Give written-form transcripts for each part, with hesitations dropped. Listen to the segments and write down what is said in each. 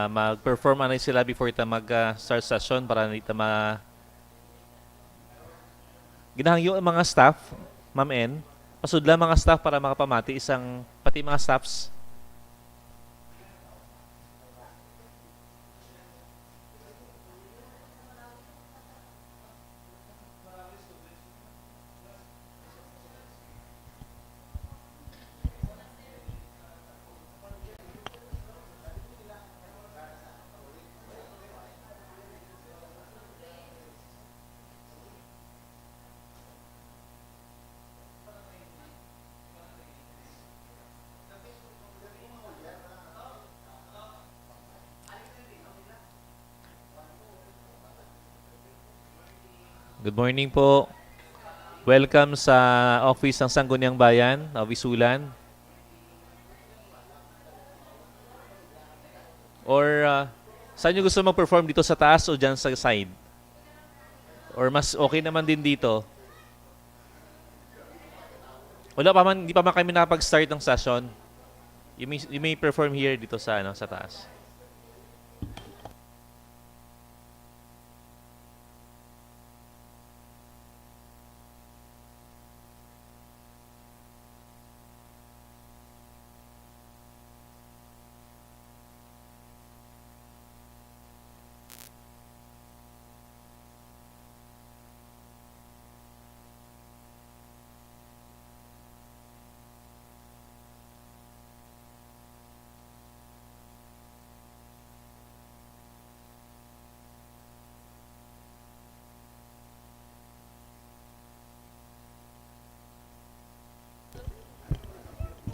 mag-perform ano sila before ita mag-start session para ita ginahangyo ang mga staff, Ma'am N. Pasudla mga staff para makapamati isang pati mga staffs. Good morning po. Welcome sa office ng Sangguniang Bayan of ISULAN. Or saan nyo gusto mag-perform dito sa taas o dyan sa side? Or mas okay naman din dito? Wala pa man, hindi pa man kami nakapag-start ng session. You may perform here dito sa sa taas.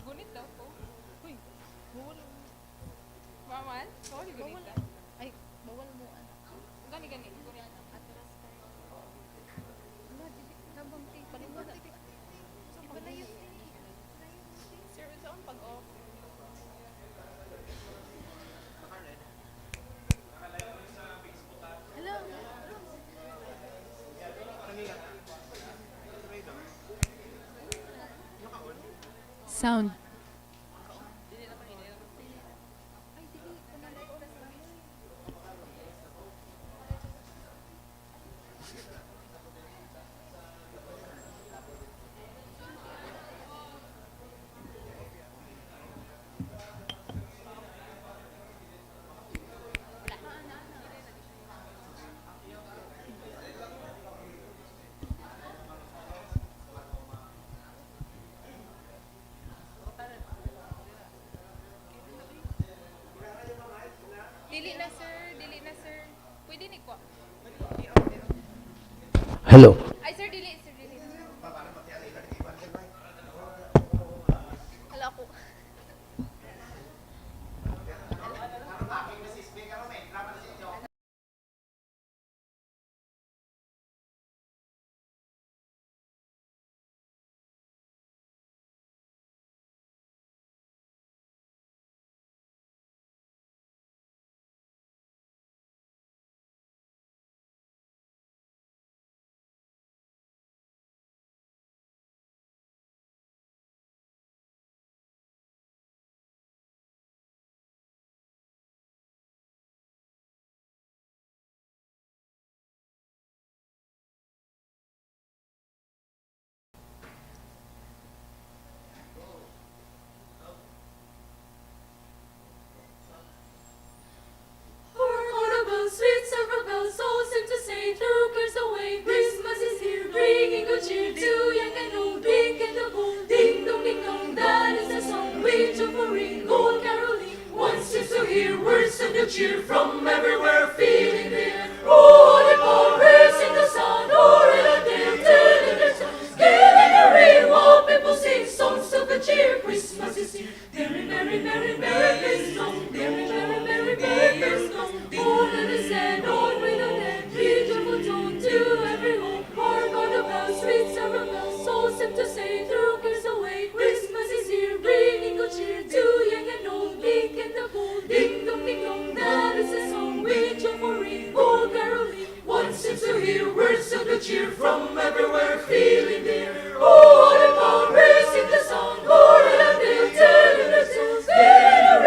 Gunit daw po. Uy, bawal. Bawal? Bawal yung gunit daw. Ay, bawal mo Gani, gani. Gunit. atras ka. Wala, dili. Nabang ti. Paliwala. Paglayo. Sir, saan pag-off? Hello. Sound. Ay, dili. Panalay oras na. Dili na, sir. Dili na, sir. Pwede ni ko. Hello. Ay, sir, dili. Sir, dili. Hala ako. Hark on a bell, sweet silver bells, all seem to say, throw cares away. Christmas is here, bringing good cheer to young and old, big and the bold. Ding dong, that is the song we took for it. Old caroling, one seems to hear words of good cheer from everywhere, feeling the air. Oh, the powers in the sun, or in a dale, telling their songs, giving a ring while people sing songs of good cheer. Christmas is here, merry, merry, merry, merry Christmas, merry, merry, merry, merry Christmas. All that is said, all with a dead, joyful tone to every home. Hark on the bells, sweet silver bells, all seem to say, throw cares away. Christmas is here, bringing good cheer to young and old, big and the bold. Ding dong, that is the song we joyful ring. All caroling, one seems to hear words of good cheer from everywhere, feeling the air. Oh, the powers in the sun, or in a dale, telling their songs, giving a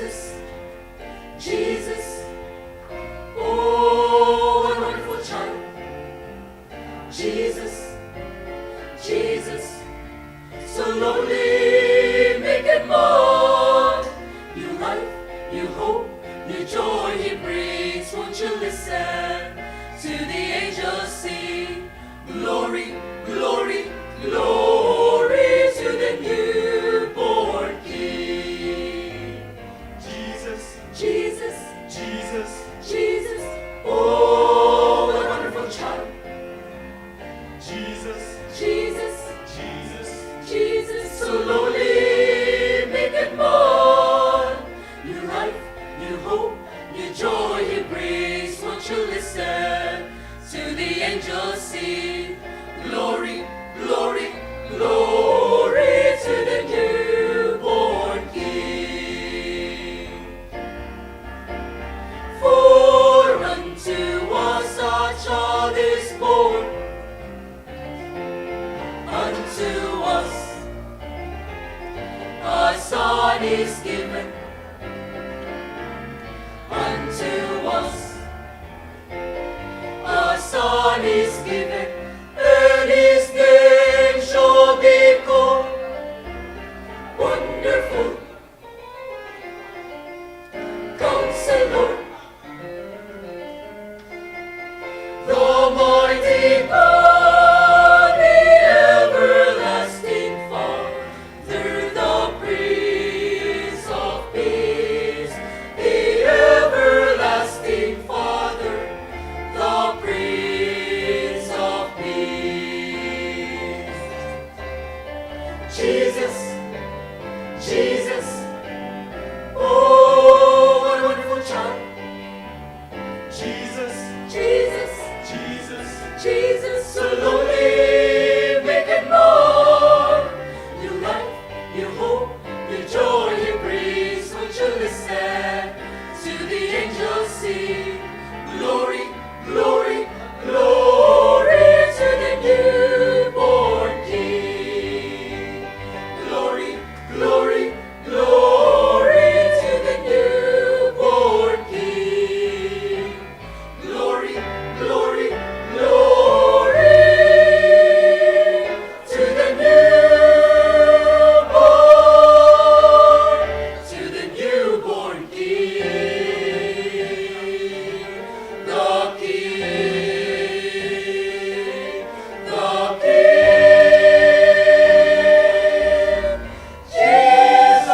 Jesus, Jesus. Oh, what a wonderful child. Jesus, Jesus. So lonely, make it more. New life, new hope, new joy He brings. Won't you listen to the angels sing? Glory, glory, glory to the newborn King. Jesus, Jesus, Jesus, Jesus. Oh, what a wonderful child. Jesus, Jesus, Jesus, Jesus, so lonely, make it more. New life, new hope, new joy He brings. Won't you listen to the angels sing? Glory, glory, glory to the newborn King. For unto us a child is born. Unto us a son is given. Unto us a son is given, and His name shall be called Wonderful Counselor, the mighty God, the everlasting Father, the Prince of Peace, the everlasting Father, the Prince of Peace. Jesus, Jesus, oh, what a wonderful child. Jesus, Jesus, Jesus, Jesus, so lonely, make it more. New life, new hope, new joy He brings. Won't you listen to the angels sing? Glory, glory, glory to the newborn King. Glory, glory, glory to the newborn King. Glory, glory, glory to the newborn King. The King, the King, Jesus.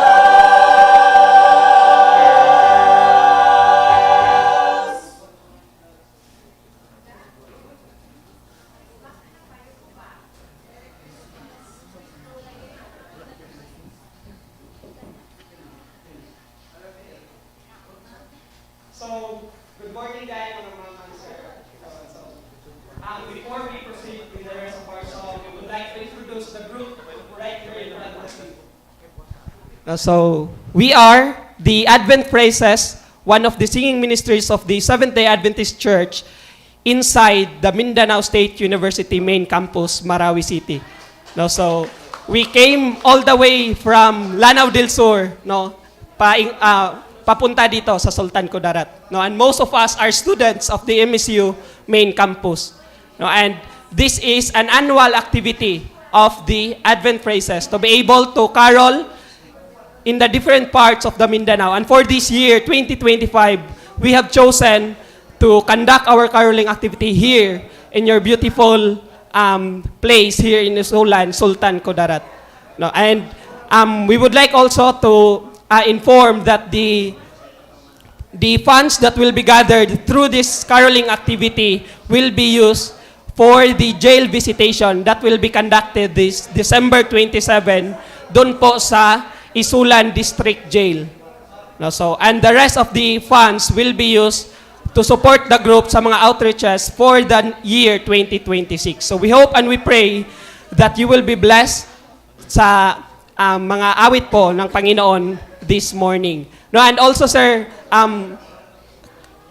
So, good morning guys, mga ma'am, sir. Before we proceed with the rest of our song, we would like to introduce the group right here in front of us. So, we are the Advent Praises, one of the singing ministries of the Seventh-day Adventist Church inside the Mindanao State University main campus, Marawi City. No, so, we came all the way from Lanao del Sur, no, papunta dito sa Sultan Kudarat. No, and most of us are students of the MSU main campus. No, and this is an annual activity of the Advent Praises to be able to carol in the different parts of the Mindanao. And for this year, 2025, we have chosen to conduct our caroling activity here in your beautiful place here in ISULAN, Sultan Kudarat. No, and we would like also to inform that the funds that will be gathered through this caroling activity will be used for the jail visitation that will be conducted this December 27 doon po sa ISULAN District Jail. No, so, and the rest of the funds will be used to support the group sa mga outreaches for the year 2026. So we hope and we pray that you will be blessed sa mga awit po ng Panginoon this morning. No, and also sir,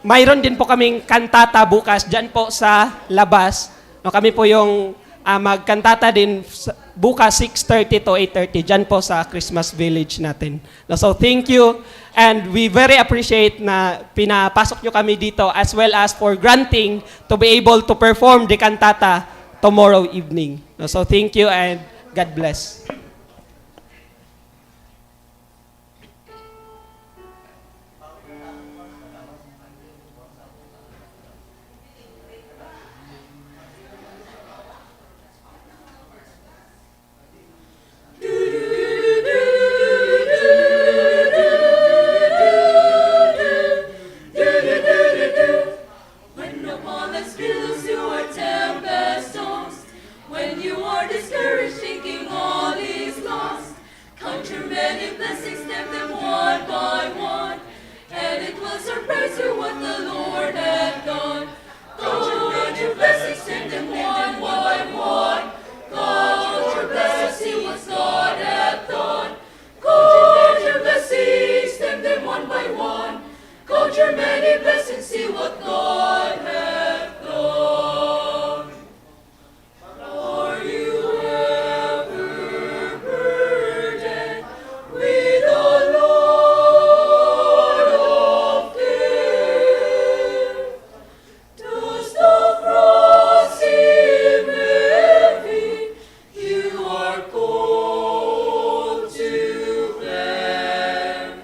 mayroon din po kaming kantata bukas dyan po sa labas. No, kami po yung magkantata din bukas 6:30 to 8:30 dyan po sa Christmas Village natin. So thank you, and we very appreciate na pinapasok nyo kami dito, as well as for granting to be able to perform the cantata tomorrow evening. So thank you and God bless. When upon the skills you are tempest tossed, when you are discouraged, thinking all is lost, count your many blessings, name them one by one, and it will surprise you what the Lord hath done. Count your blessings, name them one by one. Count your blessings, see what God hath done. Count your blessings, name them one by one. Count your many blessings, see what God hath done. Are you ever burdened with the Lord of care? Does the cross seem heavy? You are called to bear.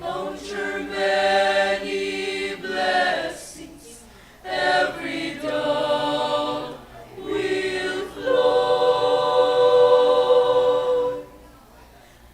Count your many blessings, every dawn will flow.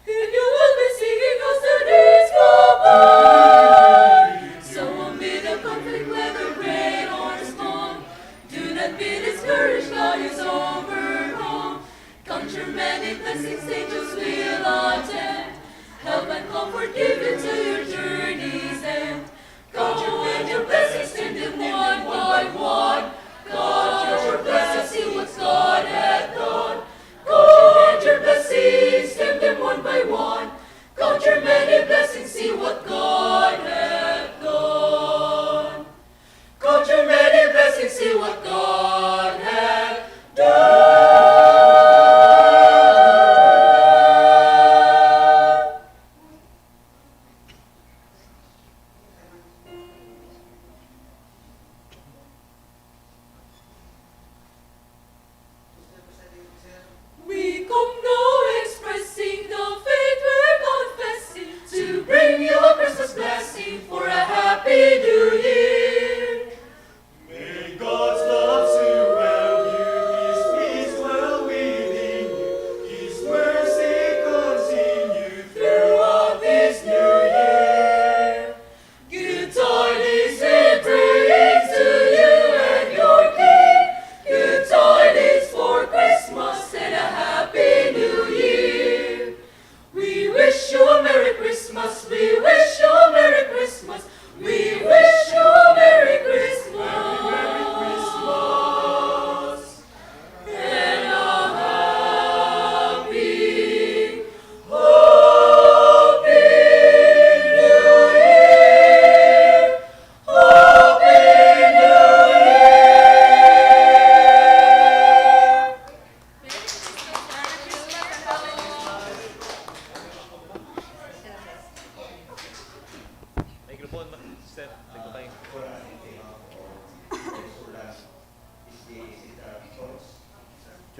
And you will be singing as the days go by. So amid the conflict, whether rain or storm, do not be discouraged, God is overcome. Count your many blessings, angels will attend. Help and comfort give you to your journey's end. Count your blessings, name them one by one. Count your blessings, see what God hath done. Count your blessings, name them one by one. Count your many blessings, see what God hath done. Count your many blessings, see what God hath done. We come now expressing the faith we're confessing to bring you a Christmas blessing for a happy new year. May God's love surround you, His peace dwell within you, His mercy continue throughout this new year. Good tidings we bring to you and your King. Good tidings for Christmas and a happy new year. We wish you a Merry Christmas. We wish you a Merry Christmas. We wish you a Merry Christmas. And a happy, happy new year. Happy New Year. Microphone, Steph. Dito tayo.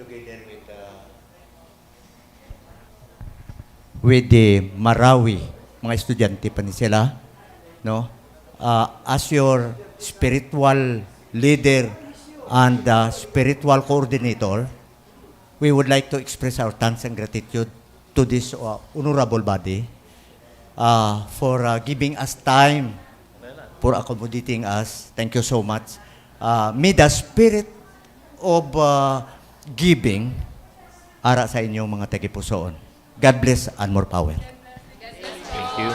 Together with the Marawi, mga estudyante pa ni sila, no? As your spiritual leader and spiritual coordinator, we would like to express our thanks and gratitude to this honorable body for giving us time, for accommodating us. Thank you so much. May the spirit of giving ara sa inyong mga tagipusoon. God bless and more power. Thank you.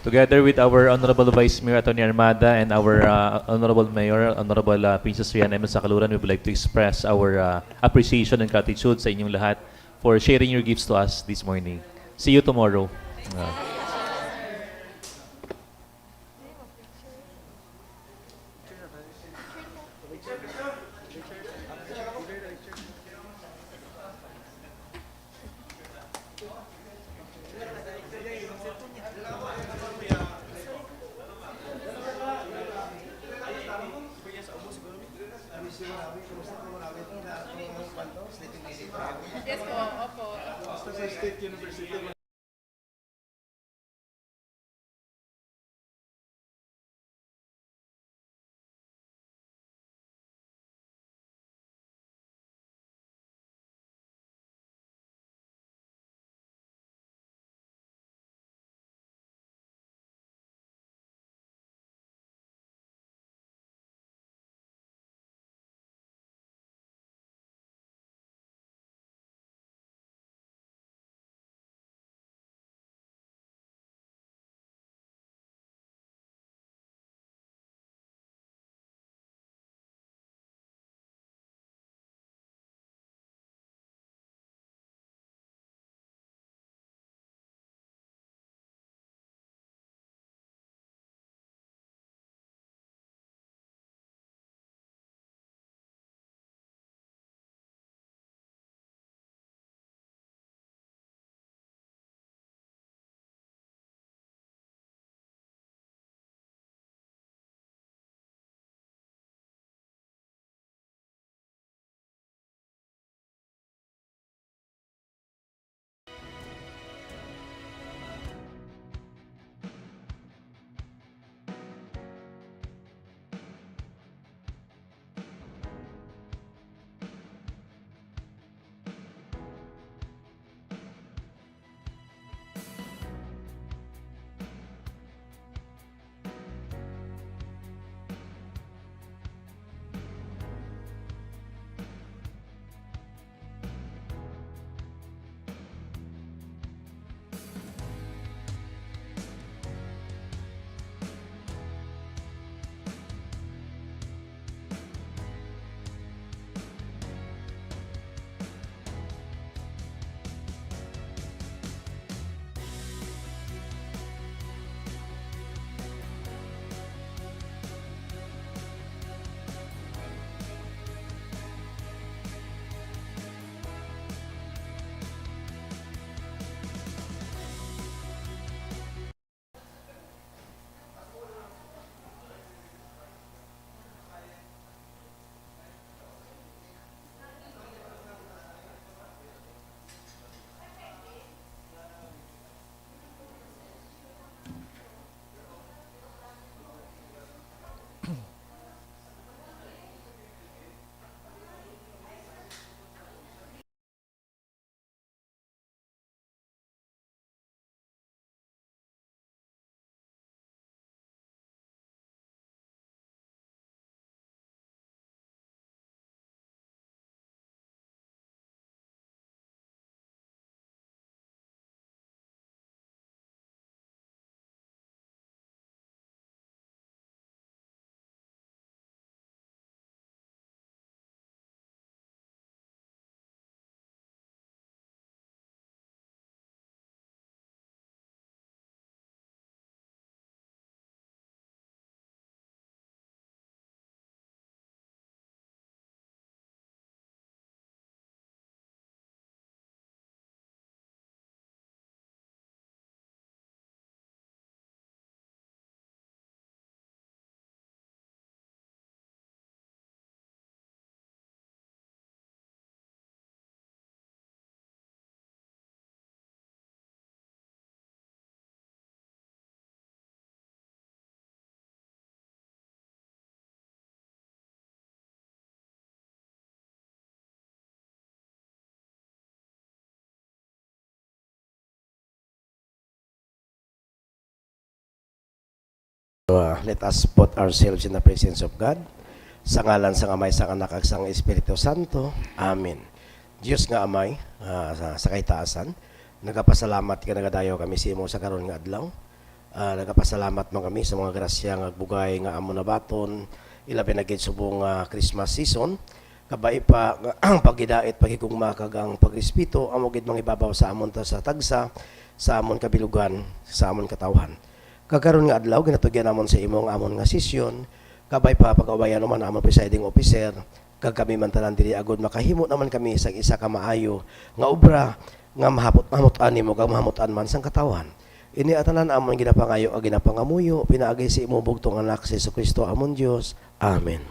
Together with our Honorable Vice Mayor Atty. Armada and our Honorable Mayor, Honorable Princess Rihanna M. Sakaluran, we would like to express our appreciation and gratitude sa inyong lahat for sharing your gifts to us this morning. See you tomorrow. Yes po, opo. Let us put ourselves in the presence of God. Sa ngalan sa Amay, sa Anak, ag sa Espiritu Santo. Amen. Diyos nga Amay, sa kaitaasan, nagapasalamat ka nagadayo kami sa imo sa karon nga adlaw. Nagapasalamat mo kami sa mga grasya nga bugay nga amo na baton, ilabi na gid subong Christmas season. Kabay pa ang pagidait pagigugma kag ang pagrespeto amo gid mangibabaw sa amon ta sa tagsa, sa amon kabilugan, sa amon katawhan. Kakaroon nga adlaw ginatugyan namon sa imong amon nga sesyon, kabay pa pag-awayan naman amon presiding officer, kag kami man tanan diri agud makahimo naman kami sa isa ka maayo nga obra nga mahapot-mahapot nimo kag mahamutan man sang katawan. Ini atanan amon ginapangayo ag ginapangamuyo pinaagi si imong bugtong anak si Jesucristo amon Dios. Amen.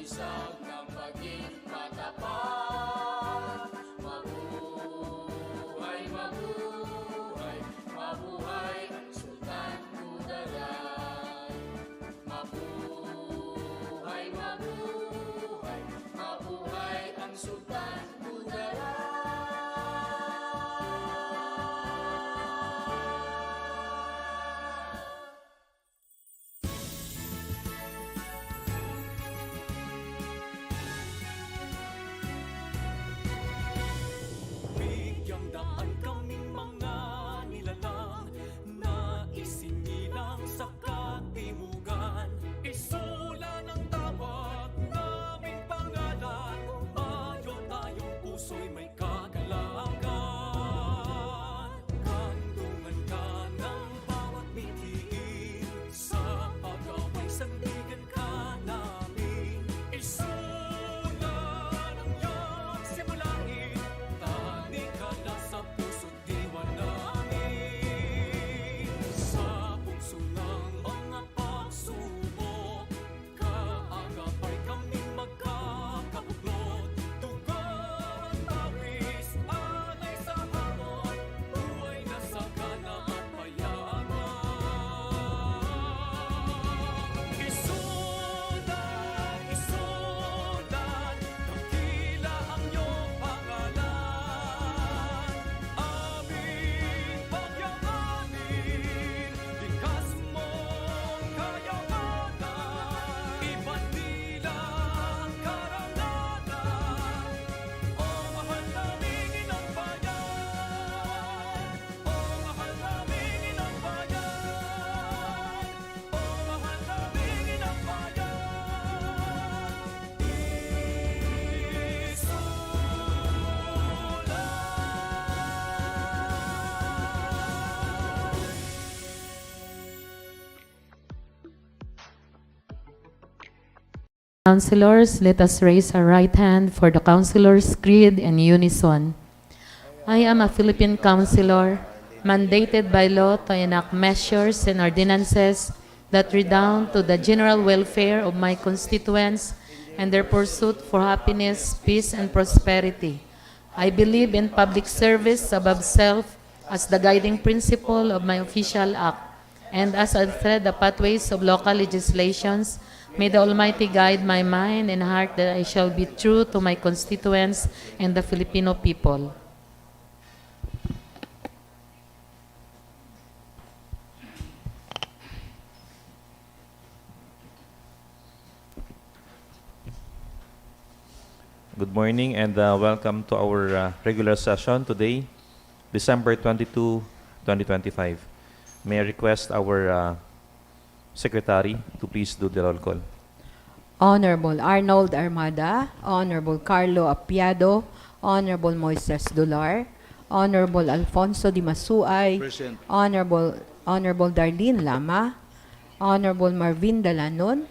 Isang ng maging matapat. Mabuhay, mabuhay, mabuhay ang Sultan Kudarat. Mabuhay, mabuhay, mabuhay ang Sultan Kudarat. Bigyang daan kaming mga nilalang na isinilang sa katimugan. Isulan ang tawag naming pangalan, umayo tayong puso'y may kagalakan. Kandungan ka ng bawat mithiin, sa pag-away sandigan ka namin. Isulan ang iyong simulain, tani ka na sa puso't diwa namin. Sa bugso ng mga pagsubok, kaagapay kaming magkakabuklod. Tugon, tawis, alay sa hamon, buhay na sagana at payaman. Isulan, isulan, dakila ang iyong pangalan. Aming pagyamanin, likas mong kayamanan. Ibandilang karangalan, o mahal naming inang bayan. O mahal naming inang bayan. O mahal naming inang bayan. Councilors, let us raise our right hand for the Councilors' Creed in unison. I am a Philippine councilor, mandated by law to enact measures and ordinances that redound to the general welfare of my constituents and their pursuit for happiness, peace, and prosperity. I believe in public service above self as the guiding principle of my official act, and as I tread the pathways of local legislations, may the Almighty guide my mind and heart that I shall be true to my constituents and the Filipino people. Good morning and welcome to our regular session today, December 22, 2025. May I request our Secretary to please do the roll call. Honorable Arnold Armada, Honorable Carlo Apiado, Honorable Moises Dular, Honorable Alfonso Dimasuay, Honorable Darlene Lama, Honorable Marvin Dalanon,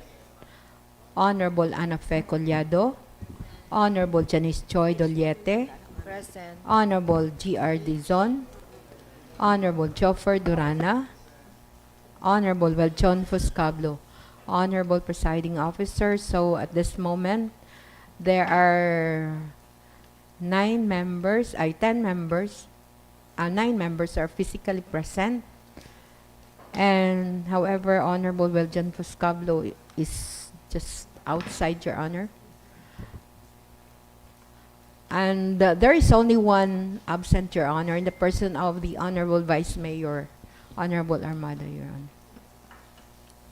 Honorable Ana Fe Collado, Honorable Janice Choi Doliete, Present. Honorable G.R. Dizon, Honorable Joffer Durana, Honorable Welchon Fuscablo, Honorable Presiding Officer. So at this moment, there are 9 members, 10 members, 9 members are physically present. And however, Honorable Welchon Fuscablo is just outside, Your Honor. And there is only one absent, Your Honor, in the person of the Honorable Vice Mayor, Honorable Armada, Your Honor.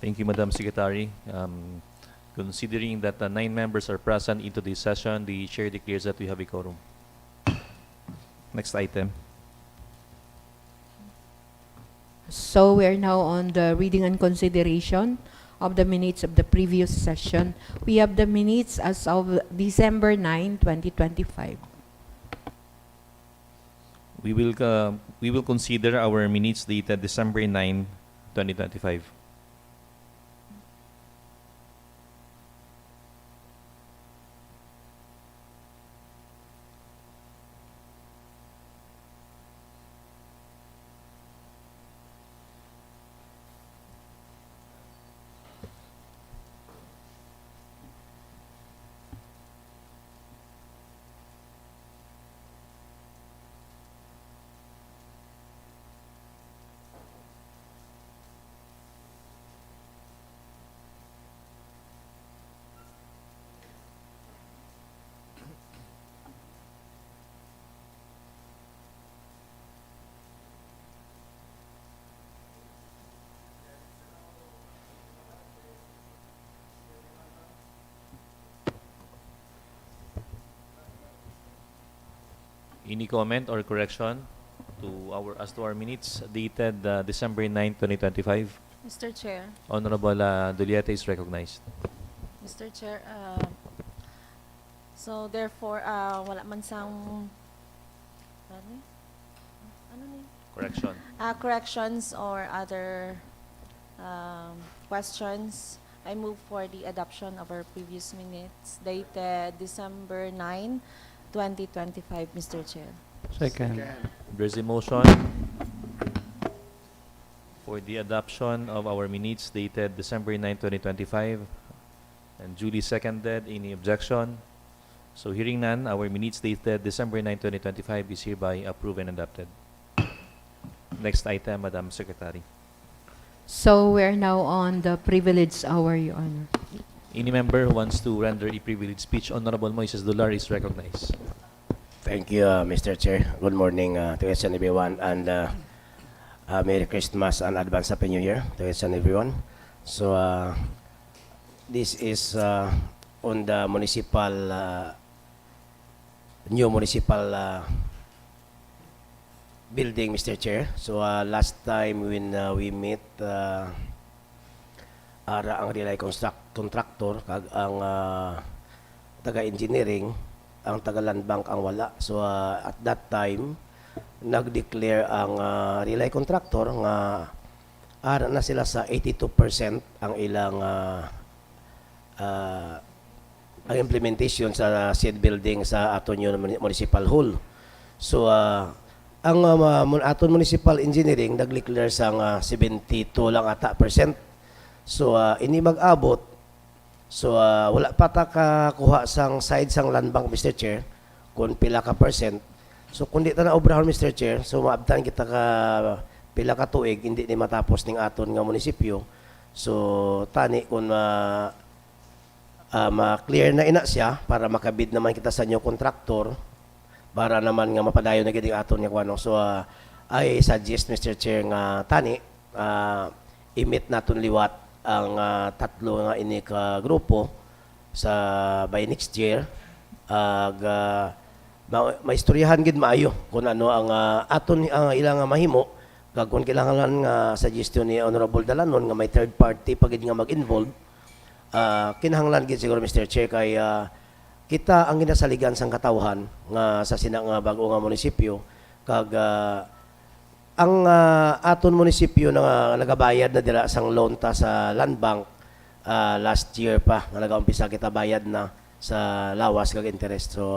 Thank you, Madam Secretary. Considering that 9 members are present into this session, the Chair declares that we have a quorum. Next item. So we are now on the reading and consideration of the minutes of the previous session. We have the minutes as of December 9, 2025. We will consider our minutes dated December 9, 2025. Any comment or correction as to our minutes dated December 9, 2025? Mr. Chair, Honorable Duliete is recognized. Mr. Chair, so therefore, wala man sang ano ni? Correction. Corrections or other questions. I move for the adoption of our previous minutes dated December 9, 2025, Mr. Chair. Second. There's a motion for the adoption of our minutes dated December 9, 2025, and duly seconded. Any objection? So hearing none, our minutes dated December 9, 2025 is hereby approved and adopted. Next item, Madam Secretary. So we're now on the privilege hour, Your Honor. Any member who wants to render a privileged speech, Honorable Moises Dular is recognized. Thank you, Mr. Chair. Good morning to each and everyone, and Merry Christmas and advance Happy New Year to each and everyone. So, this is on the new municipal building, Mr. Chair. So, last time when we met, ara ang relay contractor, kag ang taga-engineering, ang taga-land bank ang wala. So, at that time, nag-declare ang relay contractor nga ara na sila sa 82% ang ilang ang implementation sa said building sa aton yun municipal hall. So, ang aton municipal engineering nag-declare sa 72 lang ata percent. So, ini mag-abot. So, wala pa ta kakuha sang side sang land bank, Mr. Chair, kung pila ka percent. So, kung di ta na obrahon, Mr. Chair, so maabtan kita ka pila ka tuig, hindi ni matapos ning aton nga munisipyo. So, tani kung ma-clear na ina siya para makabid naman kita sa new contractor para naman nga mapadayon na gid aton nga kuno. So, I suggest, Mr. Chair, nga tani imit naton liwat ang tatlo nga ini ka grupo sa by next year maistoryahan gid maayo kung ano ang aton ilang mahimo kag kung kailangan nga suggestion ni Honorable Dalanon nga may third party pagid nga mag-involve kinahanglan gid siguro, Mr. Chair, kay kita ang ginasaligan sang katawhan nga sa sina nga bag-o nga munisipyo kag ang aton munisipyo na nagabayad na dira sang loan ta sa land bank last year pa nga nagaumpisa kita bayad na sa lawas kag interest. So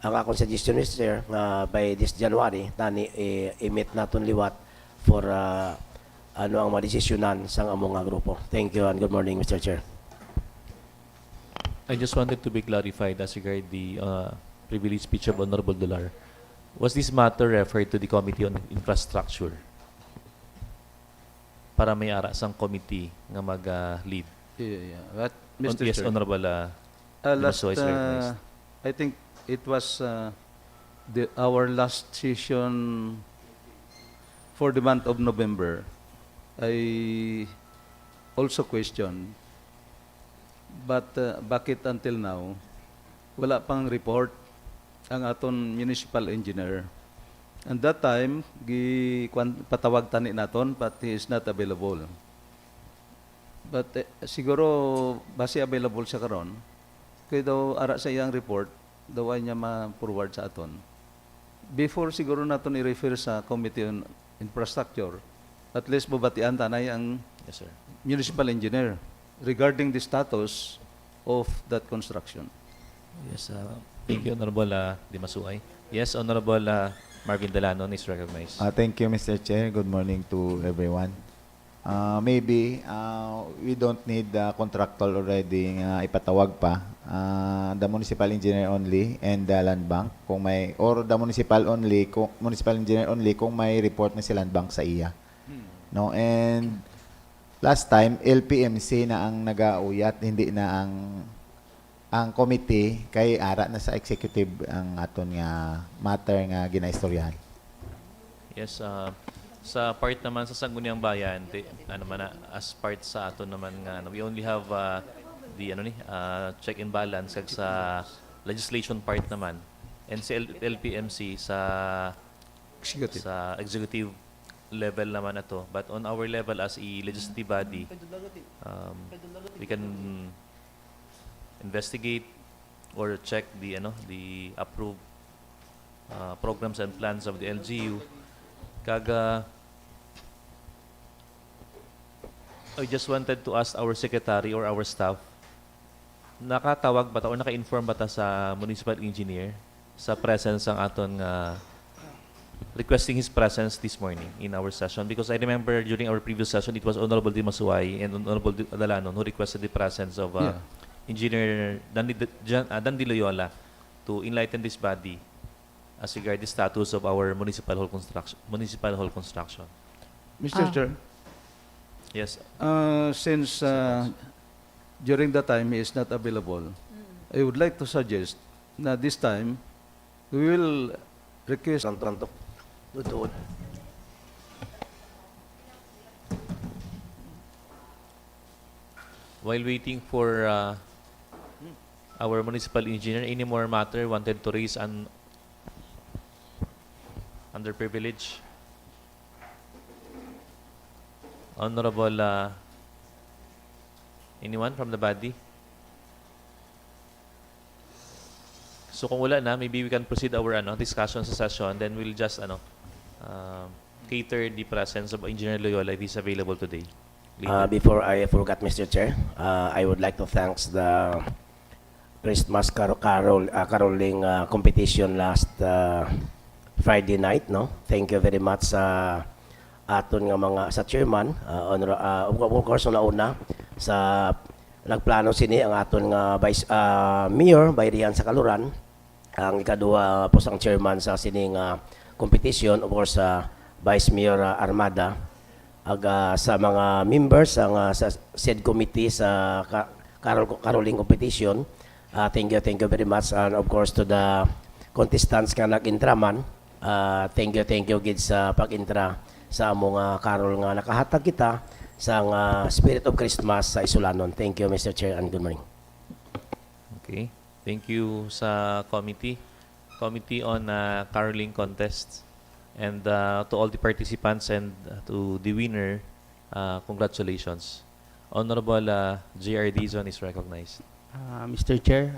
ang akong suggestion, Mr. Chair, nga by this January tani emit naton liwat for ano ang madesisyonan sang among nga grupo. Thank you and good morning, Mr. Chair. I just wanted to be clarified as regard the privileged speech of Honorable Dular. Was this matter referred to the Committee on Infrastructure? Para may ara sang committee nga mag-lead. Yeah. But, Mr. Yes, Chair, Honorable last, Dimaso is recognized. I think it was our last session for the month of November. I also questioned, but bakit until now wala pang report ang aton municipal engineer? And that time patawag tani naton but he is not available. But siguro base available siya karon kay daw ara sa iyang report daw ay niya ma-forward sa aton. Before siguro naton i-refer sa Committee on Infrastructure, at least bubatian tanay ang Yes, sir. municipal engineer regarding the status of that construction. Yes, thank you, Honorable Dimasuay. Yes, Honorable Marvin Dalanon is recognized. Thank you, Mr. Chair. Good morning to everyone. Maybe we don't need the contractor already ipatawag pa. The municipal engineer only and the land bank kung may, or the municipal engineer only kung may report na si land bank sa iya. No, and last time LPMC na ang nagauyat, hindi na ang committee kay ara na sa executive ang aton nga matter nga ginaistoryahan. Yes, sa part naman sa Sangguniang Bayan, as part sa aton naman nga we only have the check and balance kag sa legislation part naman and si LPMC sa Executive. sa executive level naman na to. But on our level as a legislative body, we can investigate or check the approved programs and plans of the LGU. Kaga, I just wanted to ask our secretary or our staff, nakatawag ba ta or naka-inform ba ta sa municipal engineer sa presence ang aton requesting his presence this morning in our session? Because I remember during our previous session, it was Honorable Dimasuay and Honorable Dalanon who requested the presence of Engineer Dan Di Loyola to enlighten this body as regard the status of our municipal hall construction. Mr. Chair, Yes. since during that time he is not available, I would like to suggest na this time we will request Santo. Doon. While waiting for our municipal engineer, any more matter wanted to raise an underprivileged? Honorable, anyone from the body? So kung wala na, maybe we can proceed our discussion sa session, then we'll just cater the presence of Engineer Loyola if he's available today. Later. Before I forgot, Mr. Chair, I would like to thank the Christmas caroling competition last Friday night. No, thank you very much sa aton nga mga sa chairman, of course una sa nagplano sini ang aton nga vice mayor Bayrihan sa Kaluran, ang ikaduha po sang chairman sa sining competition, of course sa Vice Mayor Armada, sa mga members sa said committee sa caroling competition. Thank you very much, and of course to the contestants nga nag-intraman. Thank you gid sa pag-intra sa among carol nga nakahatag kita sa Spirit of Christmas sa Isulanon. Thank you, Mr. Chair, and good morning. Okay. Thank you sa committee on caroling contest, and to all the participants and to the winner, congratulations. Honorable J.R. Dizon is recognized. Mr. Chair,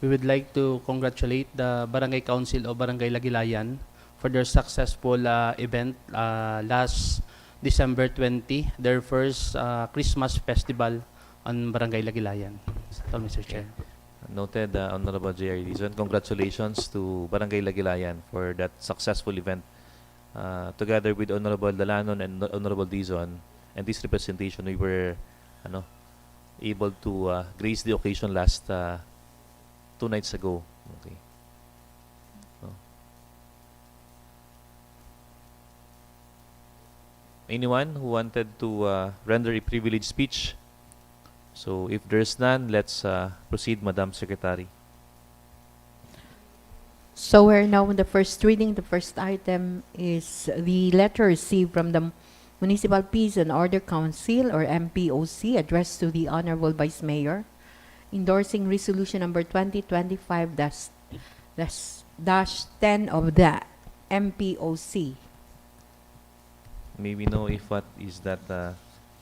we would like to congratulate the Barangay Council of Barangay Lagilayan for their successful event last December 20, their first Christmas festival on Barangay Lagilayan. That's all, Mr. Chair. Noted, Honorable J.R. Dizon. Congratulations to Barangay Lagilayan for that successful event. Together with Honorable Dalanon and Honorable Dizon and this representation, we were able to grace the occasion last 2 nights ago. Okay. Anyone who wanted to render a privileged speech? So if there's none, let's proceed, Madam Secretary. So we're now on the first reading. The first item is the letter received from the Municipal Peace and Order Council, or MPOC, addressed to the Honorable Vice Mayor, endorsing resolution number 2025-10 of the MPOC. May we know if what is that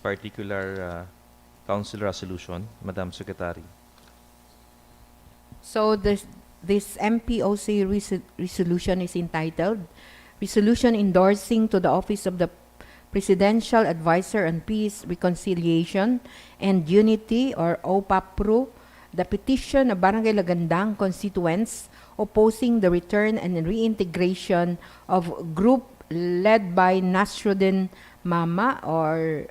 particular council resolution, Madam Secretary? So this MPOC resolution is entitled Resolution Endorsing to the Office of the Presidential Advisor on Peace, Reconciliation, and Unity, or OPAPRO, the petition of Barangay Lagandang constituents opposing the return and reintegration of group led by Nasruddin Mama, or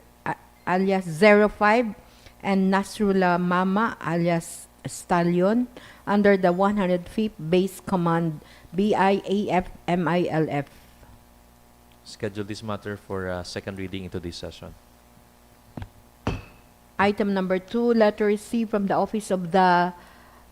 alias 05, and Nasrullah Mama, alias Stallion, under the 105th Base Command BIAF-MILF. Schedule this matter for second reading into this session. Item number 2, letter received from the Office of the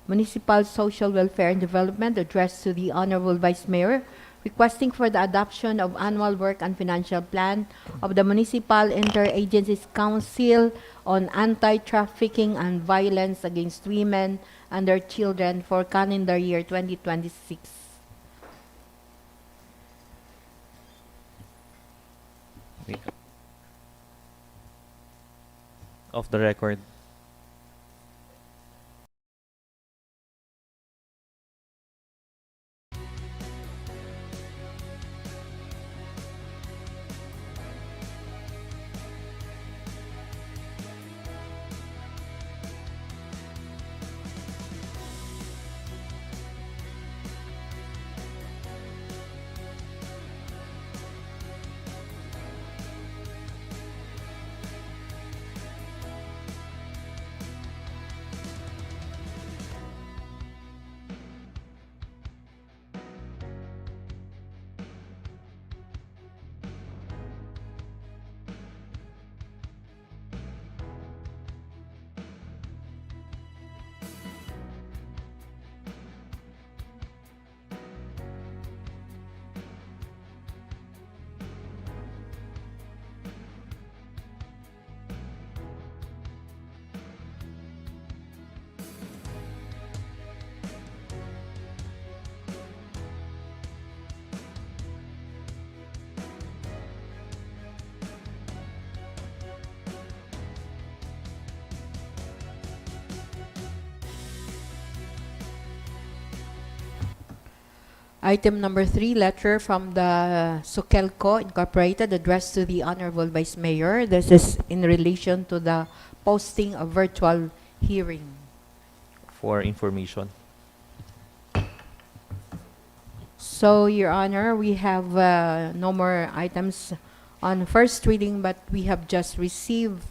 Municipal Social Welfare and Development, addressed to the Honorable Vice Mayor, requesting for the adoption of annual work and financial plan of the Municipal Interagency Council on Anti-Trafficking and Violence Against Women and their Children for calendar year 2026. Off the record. Item number 3, letter from the Sukelco Incorporated addressed to the Honorable Vice Mayor. This is in relation to the posting of virtual hearing. For information. So, Your Honor, we have no more items on first reading, but we have just received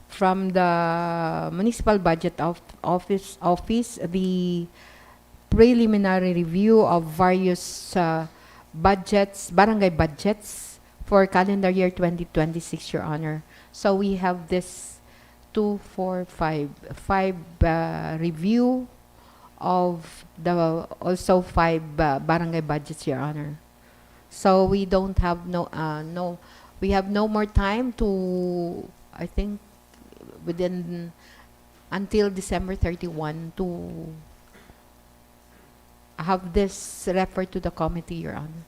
from the Municipal Budget Office the preliminary review of various budgets, barangay budgets for calendar year 2026, Your Honor. So we have this 5 review of the also 5 barangay budgets, Your Honor. So we don't have we have no more time to, I think, within until December 31 to have this referred to the committee, Your Honor.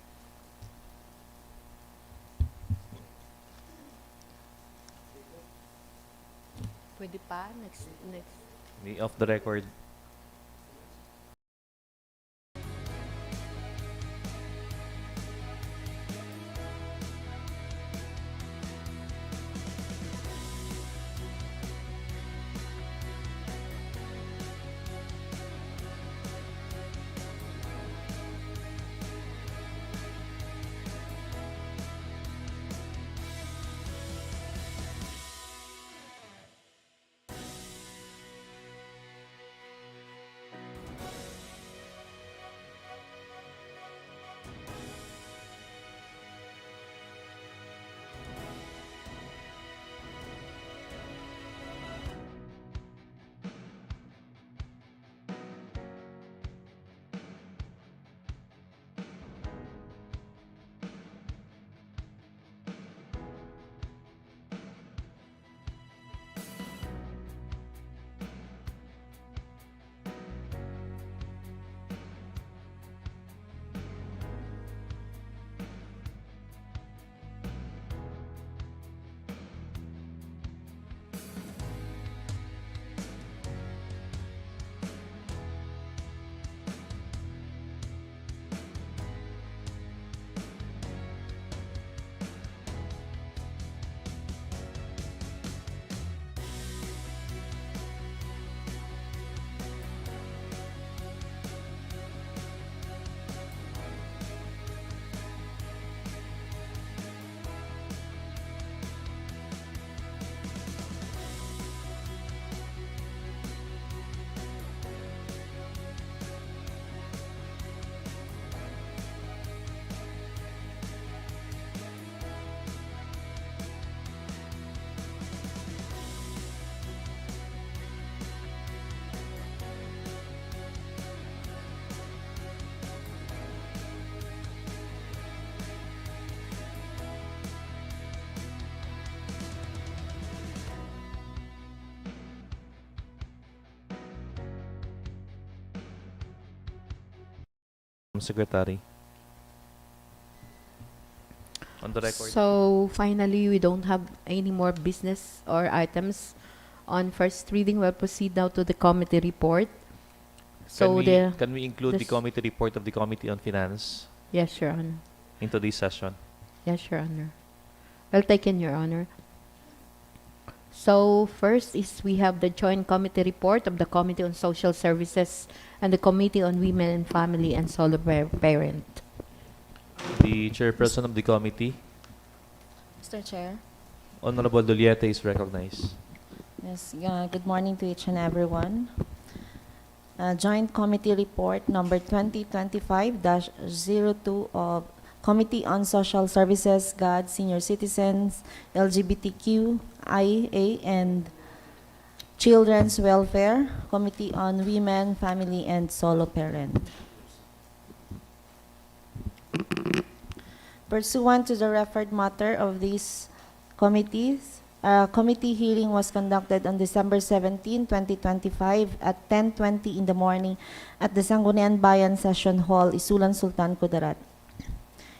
Pwede pa? Next. The off the record. Secretary. on the record. So finally, we don't have any more business or items on first reading. We'll proceed now to the committee report. So Can we include the this- committee report of the Committee on Finance Yes, Your Honor. into this session? Yes, Your Honor. Well taken, Your Honor. So first is we have the joint committee report of the Committee on Social Services and the Committee on Women and Family and Solo Parent. The chairperson of the committee, Mr. Chair. Honorable Doliete, is recognized. Yes, good morning to each and everyone. Joint Committee Report number 2025-02 of Committee on Social Services, GAD, Senior Citizens, LGBTQIA, and Children's Welfare, Committee on Women, Family, and Solo Parent. Pursuant to the referred matter of these committees, a committee hearing was conducted on December 17, 2025 at 10:20 in the morning at the Sangguniang Bayan Session Hall, ISULAN, Sultan Kudarat.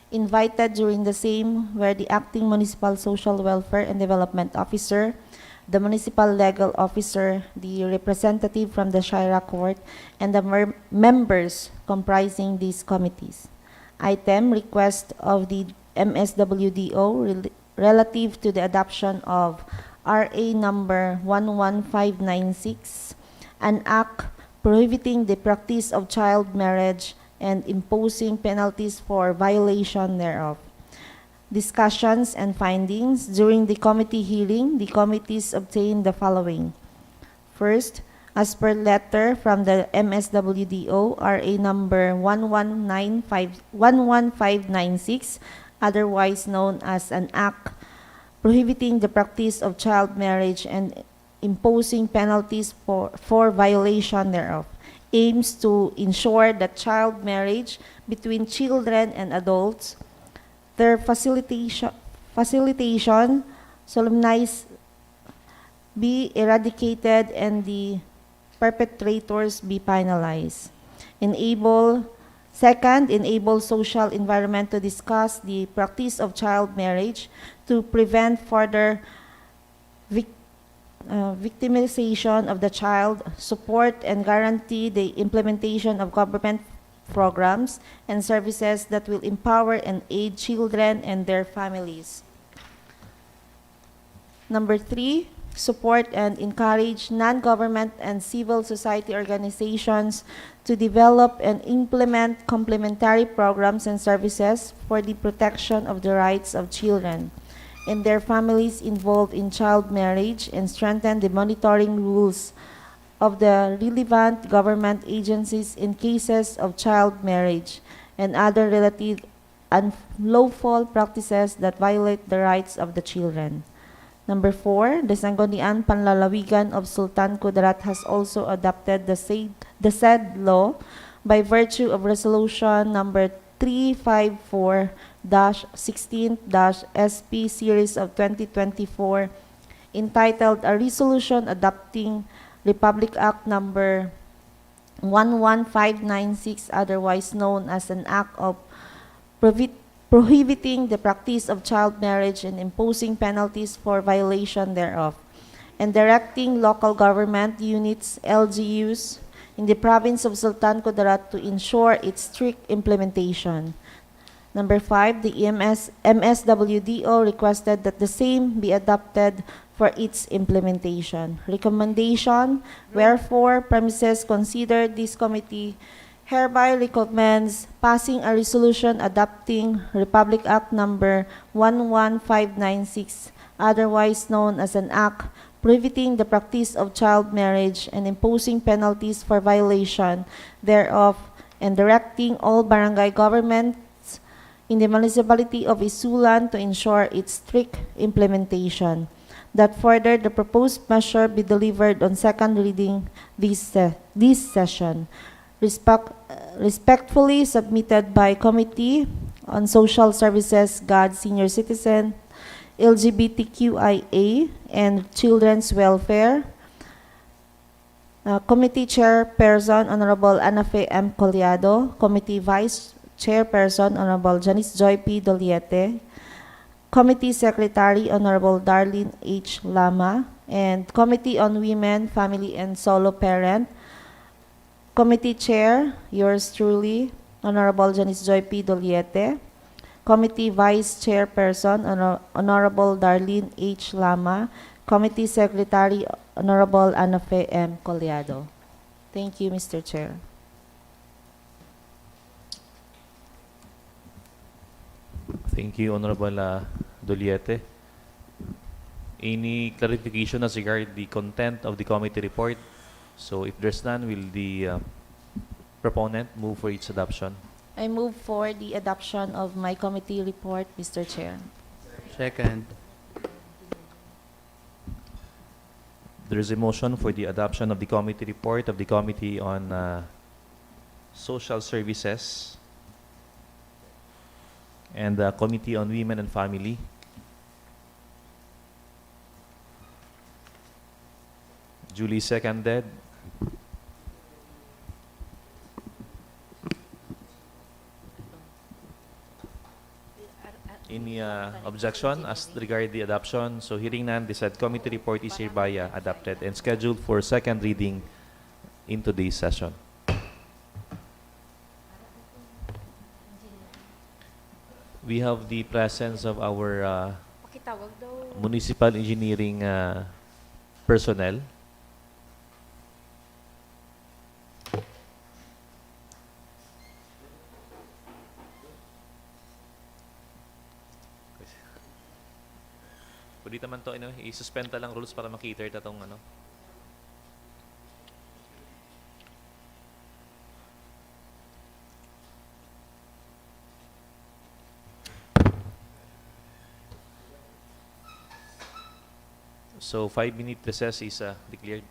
Invited during the same were the Acting Municipal Social Welfare and Development Officer, the Municipal Legal Officer, the representative from the Shira Court, and the members comprising these committees. Item, request of the MSWDO relative to the adoption of RA number 11596, an act prohibiting the practice of child marriage and imposing penalties for violation thereof. Discussions and findings. During the committee hearing, the committees obtained the following. First, as per letter from the MSWDO, RA number 11596, otherwise known as an act prohibiting the practice of child marriage and imposing penalties for violation thereof, aims to ensure that child marriage between children and adults, their facilitation, solemnized, be eradicated, and the perpetrators be penalized. Second, enable social environment to discuss the practice of child marriage to prevent further victimization of the child, support and guarantee the implementation of government programs and services that will empower and aid children and their families. Number 3, support and encourage non-government and civil society organizations to develop and implement complementary programs and services for the protection of the rights of children and their families involved in child marriage, and strengthen the monitoring rules of the relevant government agencies in cases of child marriage and other related unlawful practices that violate the rights of the children. Number 4, the Sangguniang Panlalawigan of Sultan Kudarat has also adopted the said law by virtue of Resolution number 354-16-SP series of 2024, entitled A Resolution Adopting Republic Act number 11596, otherwise known as an act of prohibiting the practice of child marriage and imposing penalties for violation thereof, and directing local government units, LGUs, in the province of Sultan Kudarat to ensure its strict implementation. Number 5, the MSWDO requested that the same be adopted for its implementation. Recommendation, wherefore, premises considered, this committee hereby recommends passing a resolution adopting Republic Act number 11596, otherwise known as an act prohibiting the practice of child marriage and imposing penalties for violation thereof, and directing all barangay governments in the municipality of ISULAN to ensure its strict implementation. That further, the proposed measure be delivered on second reading this session. Respectfully submitted by Committee on Social Services, GAD, Senior Citizen, LGBTQIA, and Children's Welfare. Committee Chairperson, Honorable Anafe M. Collado. Committee Vice Chairperson, Honorable Janice Joy P. Doliete. Committee Secretary, Honorable Darlene H. Lama, and Committee on Women, Family, and Solo Parent. Committee Chair, yours truly, Honorable Janice Joy P. Doliete. Committee Vice Chairperson, Honorable Darlene H. Lama. Committee Secretary, Honorable Anafe M. Collado. Thank you, Mr. Chair. Thank you, Honorable Doliete. Any clarification as regard the content of the committee report? So if there's none, will the proponent move for its adoption? I move for the adoption of my committee report, Mr. Chair. Second. There is a motion for the adoption of the committee report of the Committee on Social Services and the Committee on Women and Family. Duly seconded. Any objection as regard the adoption? So hearing none, the said committee report is hereby adopted and scheduled for second reading in today's session. We have the presence of our Pakitawag daw. municipal engineering personnel. Pwede naman to, i-suspend lang rules para makita itong ano. So 5-minute recess is declared.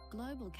Global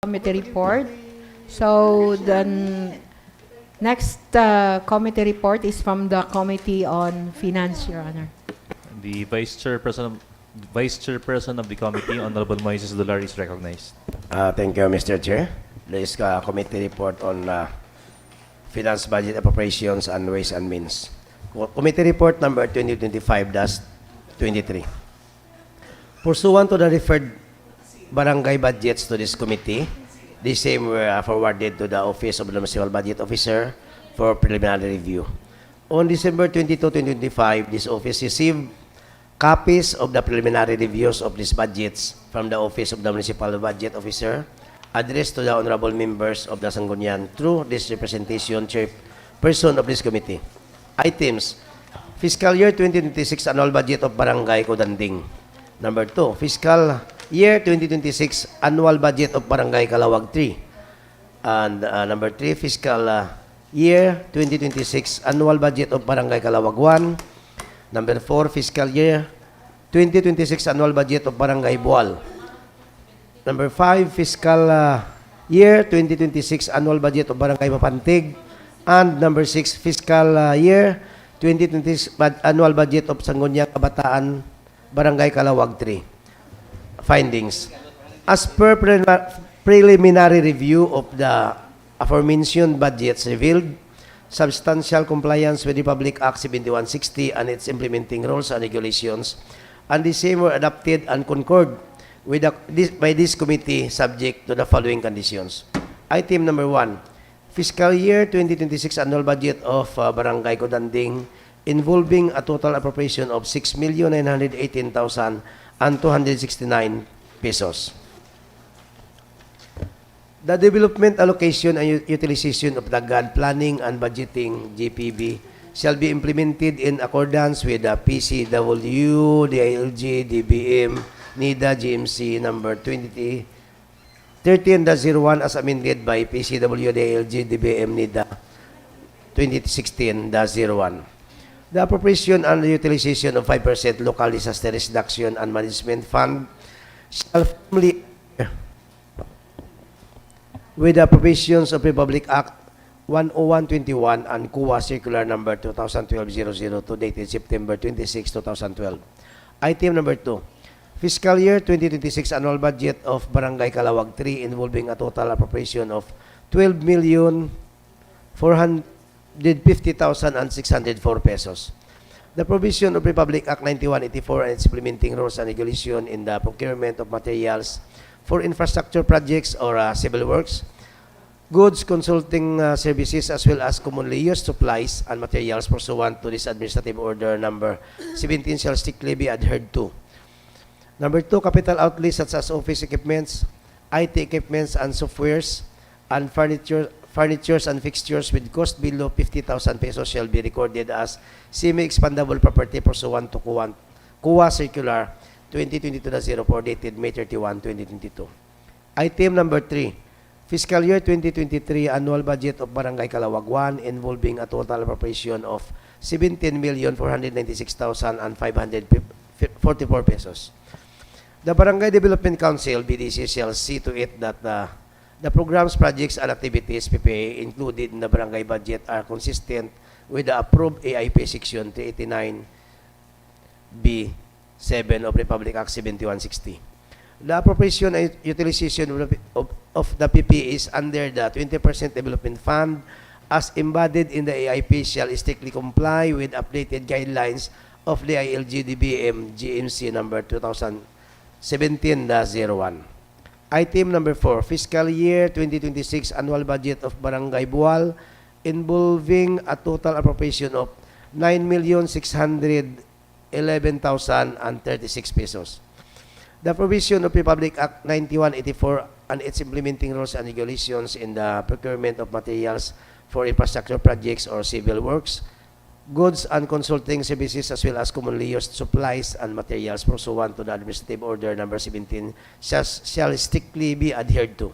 committee report. So the next committee report is from the Committee on Finance, Your Honor. The Vice Chairperson of the committee, Honorable Moises Dular, is recognized. Thank you, Mr. Chair. This committee report on Finance, Budget, Appropriations, and Ways and Means. Committee report number 2025-23. Pursuant to the referred barangay budgets to this committee, the same were forwarded to the Office of the Municipal Budget Officer for preliminary review. On December 22, 2025, this office received copies of the preliminary reviews of these budgets from the Office of the Municipal Budget Officer, addressed to the honorable members of the Sangguniang through this representation chairperson of this committee. Items: Fiscal Year 2026 Annual Budget of Barangay Codanding. Number 2, Fiscal Year 2026 Annual Budget of Barangay Calawag 3. And number 3, Fiscal Year 2026 Annual Budget of Barangay Calawag 1. Number 4, Fiscal Year 2026 Annual Budget of Barangay Bual. Number 5, Fiscal Year 2026 Annual Budget of Barangay Mapantig. And number 6, Fiscal Year 2026 Annual Budget of Sangguniang Kabataan, Barangay Calawag 3. Findings. As per preliminary review of the aforementioned budgets revealed, substantial compliance with the Public Act 7160 and its implementing rules and regulations, and the same were adopted and concurred with by this committee subject to the following conditions. Item number 1, Fiscal Year 2026 Annual Budget of Barangay Codanding involving a total appropriation of 6,918,269 pesos. The development, allocation, and utilization of the GAD planning and budgeting GPB shall be implemented in accordance with the PCW, DILG, DBM, NIDA, GMC number 13-01 as amended by PCW, DILG, DBM, NIDA 2016-01. The appropriation and utilization of 5% local disaster reduction and management fund shall firmly with the provisions of Republic Act 10121 and CUA Circular Number 2012-002 dated September 26, 2012. Item number 2, Fiscal Year 2026 Annual Budget of Barangay Calawag 3 involving a total appropriation of 12,450,604 pesos. The provision of Republic Act 9184 and its implementing rules and regulation in the procurement of materials for infrastructure projects or civil works, goods, consulting services, as well as commonly used supplies and materials pursuant to this administrative order number 17 shall strictly be adhered to. Number 2, capital outlays such as office equipments, IT equipments and softwares, and furnitures and fixtures with cost below 50,000 pesos shall be recorded as semi-expandable property pursuant to CUA Circular 2022-04 dated May 31, 2022. Item number 3, Fiscal Year 2023 Annual Budget of Barangay Calawag 1 involving a total appropriation of 17,496,544 pesos. The Barangay Development Council, BDC, shall see to it that the programs, projects, and activities PPA included in the barangay budget are consistent with the approved AIP Section 389B7 of Republic Act 7160. The appropriation and utilization of the PPA is under the 20% Development Fund as embodied in the AIP shall strictly comply with updated guidelines of the ILG DBM GMC number 2017-01. Item number 4, Fiscal Year 2026 Annual Budget of Barangay Bual involving a total appropriation of 9,611,036 pesos. The provision of Republic Act 9184 and its implementing rules and regulations in the procurement of materials for infrastructure projects or civil works, goods and consulting services, as well as commonly used supplies and materials pursuant to the Administrative Order Number 17 shall strictly be adhered to.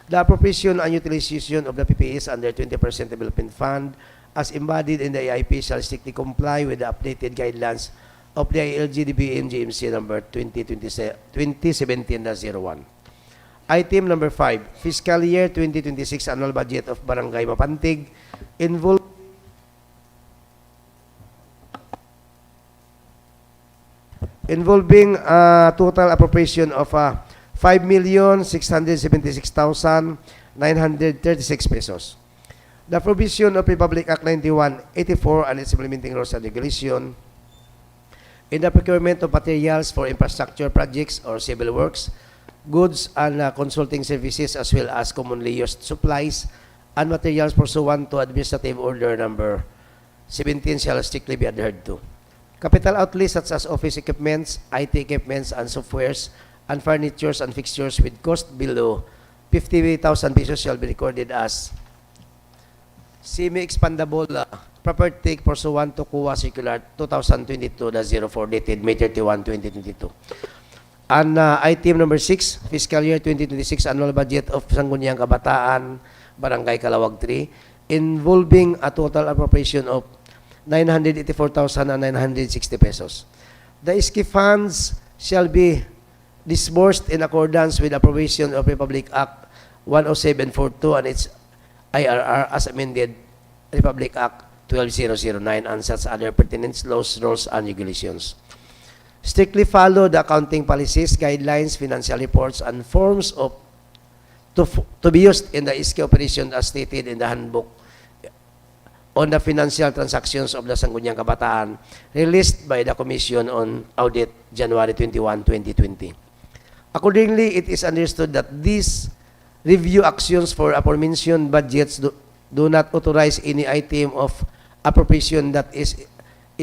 The appropriation and utilization of the PPAs under 20% Development Fund as embodied in the AIP shall strictly comply with the updated guidelines of the ILG DBM GMC number 2017-01. Item number 5, Fiscal Year 2026 Annual Budget of Barangay Mapantig involving total appropriation of 5,676,936 pesos. The provision of Republic Act 9184 and its implementing rules and regulation in the procurement of materials for infrastructure projects or civil works, goods and consulting services, as well as commonly used supplies and materials pursuant to Administrative Order Number 17 shall strictly be adhered to. Capital outlays such as office equipments, IT equipments, and softwares, and furnitures and fixtures with cost below 50,000 pesos shall be recorded as semi-expandable property pursuant to CUA Circular 2022-04 dated May 31, 2022. And item number 6, Fiscal Year 2026 Annual Budget of Sangguniang Kabataan, Barangay Calawag 3, involving a total appropriation of 984,960 pesos. The ISKI funds shall be disbursed in accordance with the provision of Republic Act 10742 and its IRR as amended Republic Act 12009 and such other pertinent laws, rules, and regulations. Strictly follow the accounting policies, guidelines, financial reports, and forms of to be used in the ISKI operation as stated in the handbook on the financial transactions of the Sangguniang Kabataan released by the Commission on Audit January 21, 2020. Accordingly, it is understood that these review actions for aforementioned budgets do not authorize any item of appropriation that is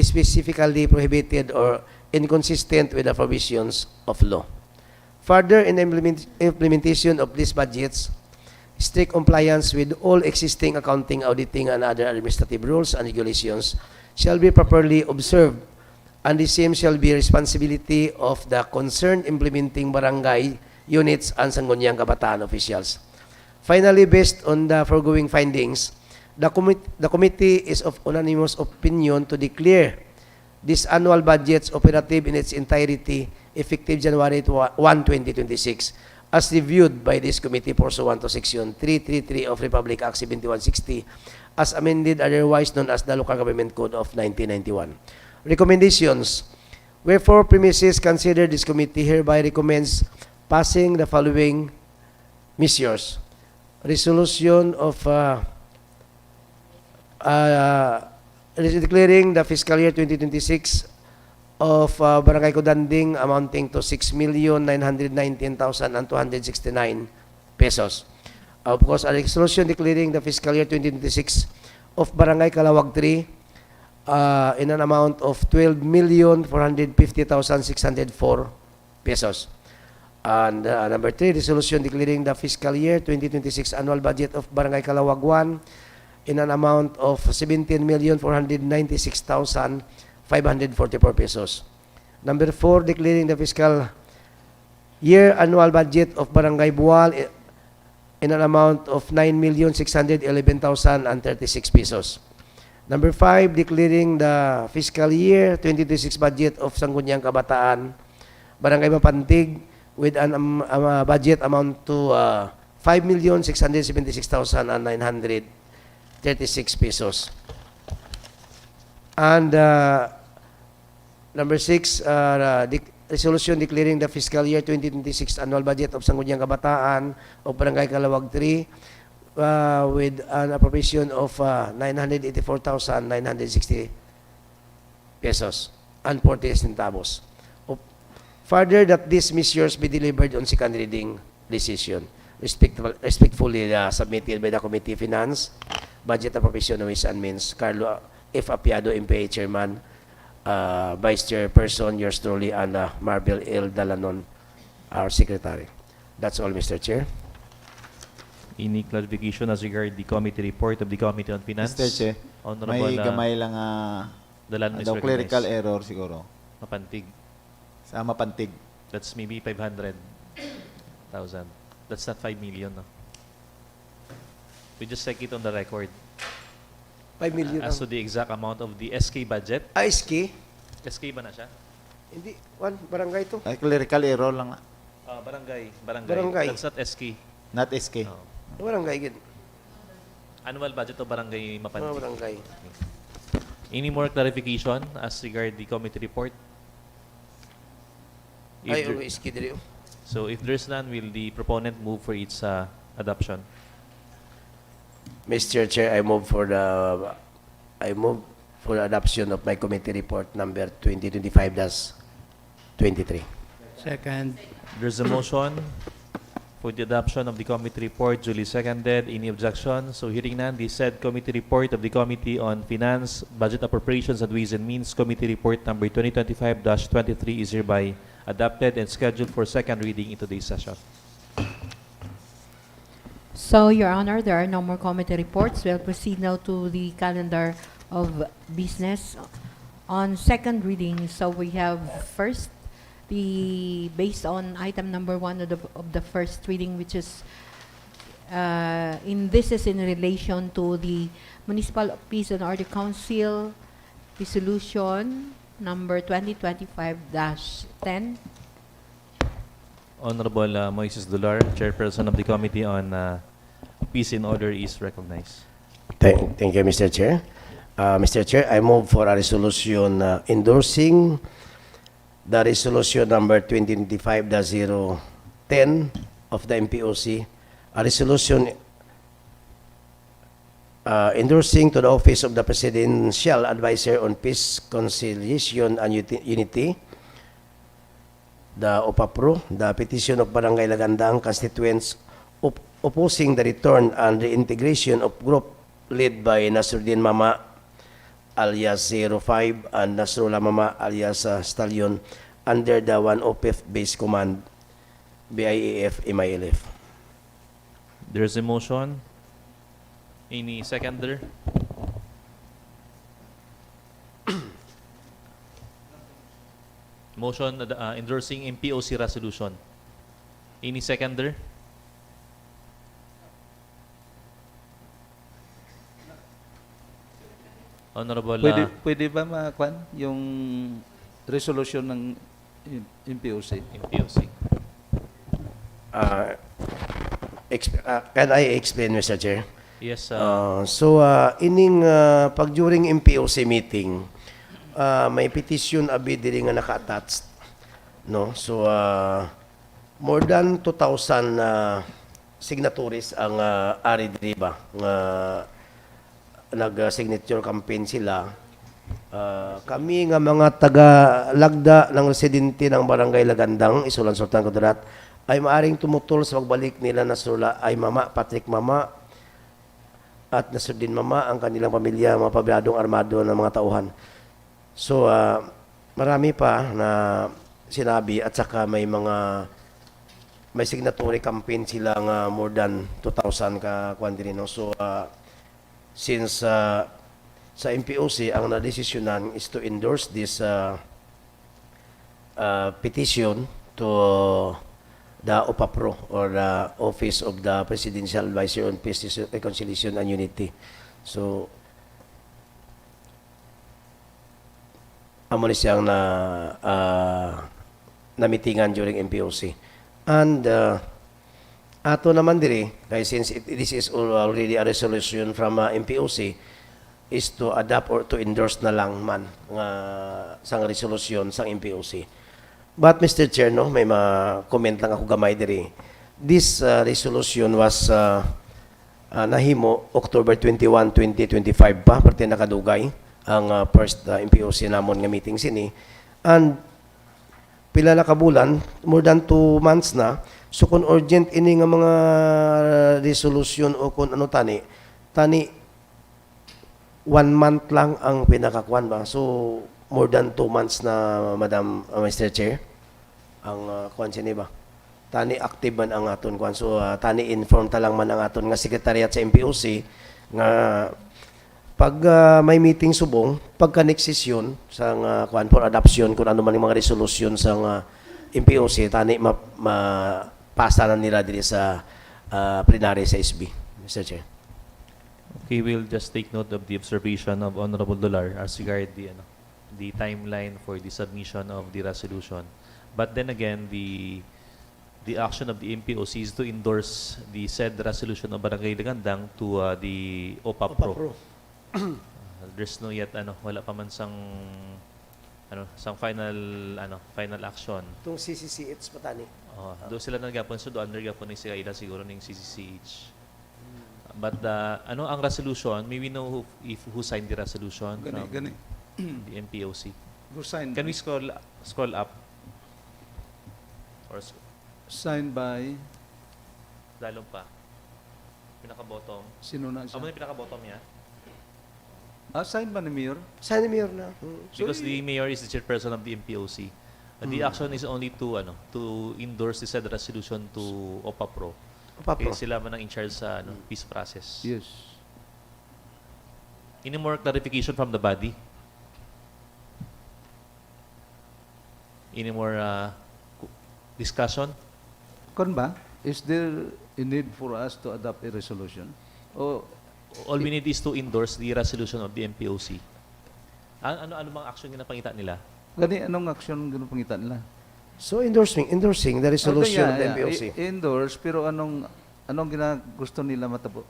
specifically prohibited or inconsistent with the provisions of law. Further, in implementation of these budgets, strict compliance with all existing accounting, auditing, and other administrative rules and regulations shall be properly observed, and the same shall be responsibility of the concerned implementing barangay units and Sangguniang Kabataan officials. Finally, based on the foregoing findings, the committee is of unanimous opinion to declare this annual budgets operative in its entirety effective January 1, 2026, as reviewed by this committee pursuant to Section 333 of Republic Act 7160, as amended otherwise known as the Local Government Code of 1991. Recommendations. Wherefore, premises considered, this committee hereby recommends passing the following measures. Resolution of declaring the fiscal year 2026 of Barangay Kudanding amounting to 6,919,269 pesos. Of course, a resolution declaring the fiscal year 2026 of Barangay Calawag 3 in an amount of 12,450,604 pesos. And number 3, resolution declaring the fiscal year 2026 annual budget of Barangay Calawag 1 in an amount of 17,496,544 pesos. Number 4, declaring the fiscal year annual budget of Barangay Bual in an amount of 9,611,036 pesos. Number 5, declaring the fiscal year 2026 budget of Sangguniang Kabataan, Barangay Mapantig, with an budget amount to 5,676,936 pesos. And number 6, resolution declaring the fiscal year 2026 annual budget of Sangguniang Kabataan of Barangay Calawag 3 with an appropriation of 984,960 pesos and 40 centavos. Further, that these measures be delivered on second reading decision, respectfully submitted by the Committee Finance, Budget Appropriation, Ways and Means, Carlo F. Apiado, MPA Chairman, Vice Chairperson, yours truly, and Marvel L. Dalanon, our Secretary. That's all, Mr. Chair. Any clarification as regard the committee report of the Committee on Finance? Mr. Che, Honorable, may gamay lang Dalan is daw recognized. clerical error siguro. Mapantig. Sa Mapantig. That's maybe 500,000. That's not 5 million, no? We just check it on the record. 5 million. As to the exact amount of the SK budget. SK? SK ba na siya? Hindi. Barangay to. Ay, clerical error lang. Barangay. Barangay. That's not SK. Not SK. Oh. Barangay, gid. Annual budget of barangay Mapandi. Barangay. Any more clarification as regard the committee report? If Ay, there- always kid rin. So if there's none, will the proponent move for its adoption? Mr. Chair, I move for the adoption of my committee report number 2025-23. Second. There's a motion for the adoption of the committee report, duly seconded. Any objection? So hearing none, the said committee report of the Committee on Finance, Budget Appropriations and Ways and Means Committee Report number 2025-23 is hereby adopted and scheduled for second reading in today's session. So, Your Honor, there are no more committee reports. We'll proceed now to the calendar of business on second reading. So we have first based on item number 1 of the first reading, which is this is in relation to the Municipal Peace and Order Council resolution number 2025-10. Honorable Moises Dular, Chairperson of the Committee on Peace and Order, is recognized. Thank you, Mr. Chair. Mr. Chair, I move for a resolution endorsing the resolution number 2025-010 of the MPOC, a resolution endorsing to the Office of the Presidential Advisor on Peace, Conciliation and Unity, the OPAPRO, the petition of Barangay Lagandang constituents opposing the return and reintegration of group led by Nasruddin Mama alias 05 and Nasrullah Mama alias Stallion under the 1OPF base command BIAF MILF. There's a motion. Any seconder? Motion endorsing MPOC resolution. Any seconder? Honorable Pwede ba makwan yung resolution ng MPOC? MPOC. Can I explain, Mr. Chair? Yes. Pag during MPOC meeting, may petition abi diri nga naka-attached, no? So more than 2,000 signatories ang ari diri ba nga nag-signature campaign sila. Kami nga mga taga-lagda ng residente ng Barangay Lagandang, Isulan, Sultan Kudarat, ay maaring tumutol sa pagbalik nila na sula ay Mama, Patrick Mama, at Nasruddin Mama, ang kanilang pamilya, mga pabladong armado ng mga tauhan. So, marami pa na sinabi at saka may signatory campaign sila nga more than 2,000 ka kwandirino. So, since sa MPOC, ang na-desisyonan is to endorse this petition to the OPAPRO or the Office of the Presidential Advisor on Peace, Reconciliation and Unity. So, amo ni siyang na-meetingan during MPOC. And ato naman diri, kaya since this is already a resolution from MPOC, is to adopt or to endorse na lang man nga sang resolution sang MPOC. But Mr. Chair, no, may comment lang ako gamay diri. This resolution was nahimo October 21, 2025 pa, parte nakadugay ang first MPOC namon nga meeting sini. And pila na kabulan, more than 2 months na. So kung urgent ini nga mga resolution o kung ano tani 1 month lang ang pinakakuan ba. So more than 2 months na, Madam Mr. Chair, ang kuan sini ba. Tani active man ang aton kuan. So tani inform ta lang man ang aton nga sekretariat sa MPOC nga pag may meeting subong, pagka next session sa kuan for adoption kung ano man yung mga resolution sa MPOC, tani mapasa na nila diri sa plenary sa SB, Mr. Chair. Okay, we'll just take note of the observation of Honorable Dular as regard the timeline for the submission of the resolution. But then again, the the action of the MPOC is to endorse the said resolution of Barangay Lagandang to the OPAP Pro. There's no yet wala pa man sang sang final action. Itong CCCH patani. Do sila nagapon so do under gapon ni sila ila siguro ning CCCH. But ang resolution, may we know who signed the resolution from the MPOC. Who signed? Can we scroll up? Or Signed by? dalong pa. Pinaka-bottom. Sino na siya? Amo na pinaka-bottom niya. Signed ba ni Mayor? Signed ni Mayor na. Because the mayor is the chairperson of the MPOC. The action is only to endorse the said resolution to OPAP Pro. Kaya sila man ang in charge sa peace process. Yes. Any more clarification from the body? Any more discussion? Kon ba? Is there a need for us to adopt a resolution? All we need is to endorse the resolution of the MPOC. Ano bang action yung napangita nila? Gani, anong action ganun pangitan nila? So endorsing the resolution of the MPOC. Endorse, pero anong gusto nila matabo?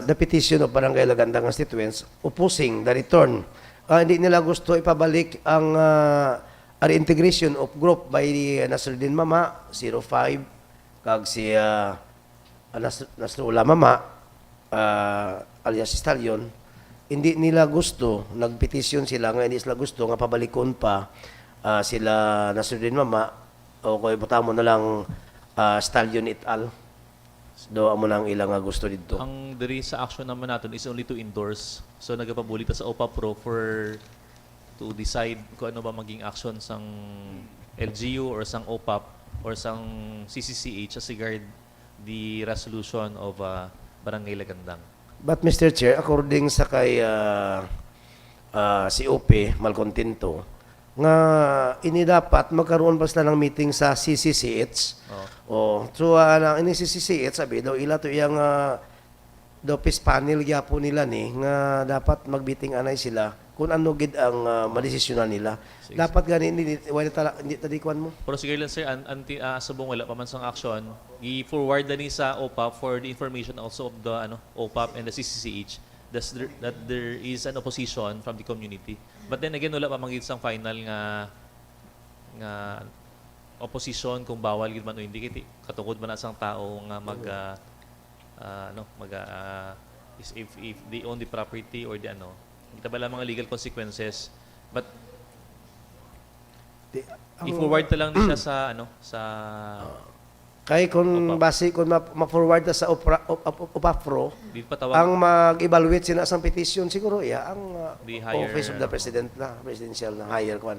The petition of Barangay Lagandang constituents opposing the return. Hindi nila gusto ipabalik ang reintegration of group by Nasruddin Mama 05 kag si Nasrullah Mama alias Stallion. Hindi nila gusto, nagpetisyon sila nga hindi sila gusto nga pabalikon pa sila Nasruddin Mama o kay butamo na lang Stallion et al. Do amo nang ilang gusto dito. Ang diri sa action naman natin is only to endorse. So nagapabulit ta sa OPAP Pro to decide kung ano ba maging action sang LGU or sang OPAP or sang CCCH as regard the resolution of Barangay Lagandang. But Mr. Chair, according sa kay COP Malcontento, nga ini dapat magkaroon pa sila ng meeting sa CCCH. So ini CCCH sabi daw ila to iyang daw peace panel gyapon nila ni nga dapat magbiting anay sila kung ano gid ang madesisyonan nila. Dapat gani hindi tadikuan mo. Pero sige lang sir, subong wala pa man sang action, i-forward na ni sa OPAP for the information also of the OPAP and the CCCH that there is an opposition from the community. But then again, wala pa manggit sang final nga opposition kung bawal gid man o hindi kiti katungod man sang tao nga if they own the property or the kita ba lang mga legal consequences, but i-forward ta lang siya sa kay kung base kung ma-forward ta sa OPAPRO, ang mag-evaluate sina sa petition siguro ang Office of the President na presidential na higher ko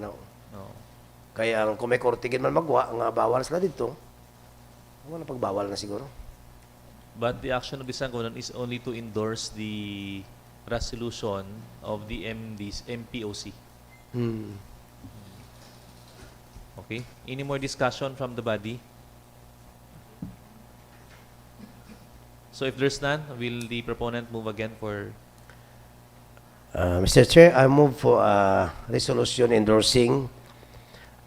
kaya ang kung may korte gid man magwa nga bawal sila dito, wala pagbawal na siguro. But the action of the Sangguniang is only to endorse the resolution of the MPOC. Okay. Any more discussion from the body? So if there's none, will the proponent move again for... Mr. Chair, I move for a resolution endorsing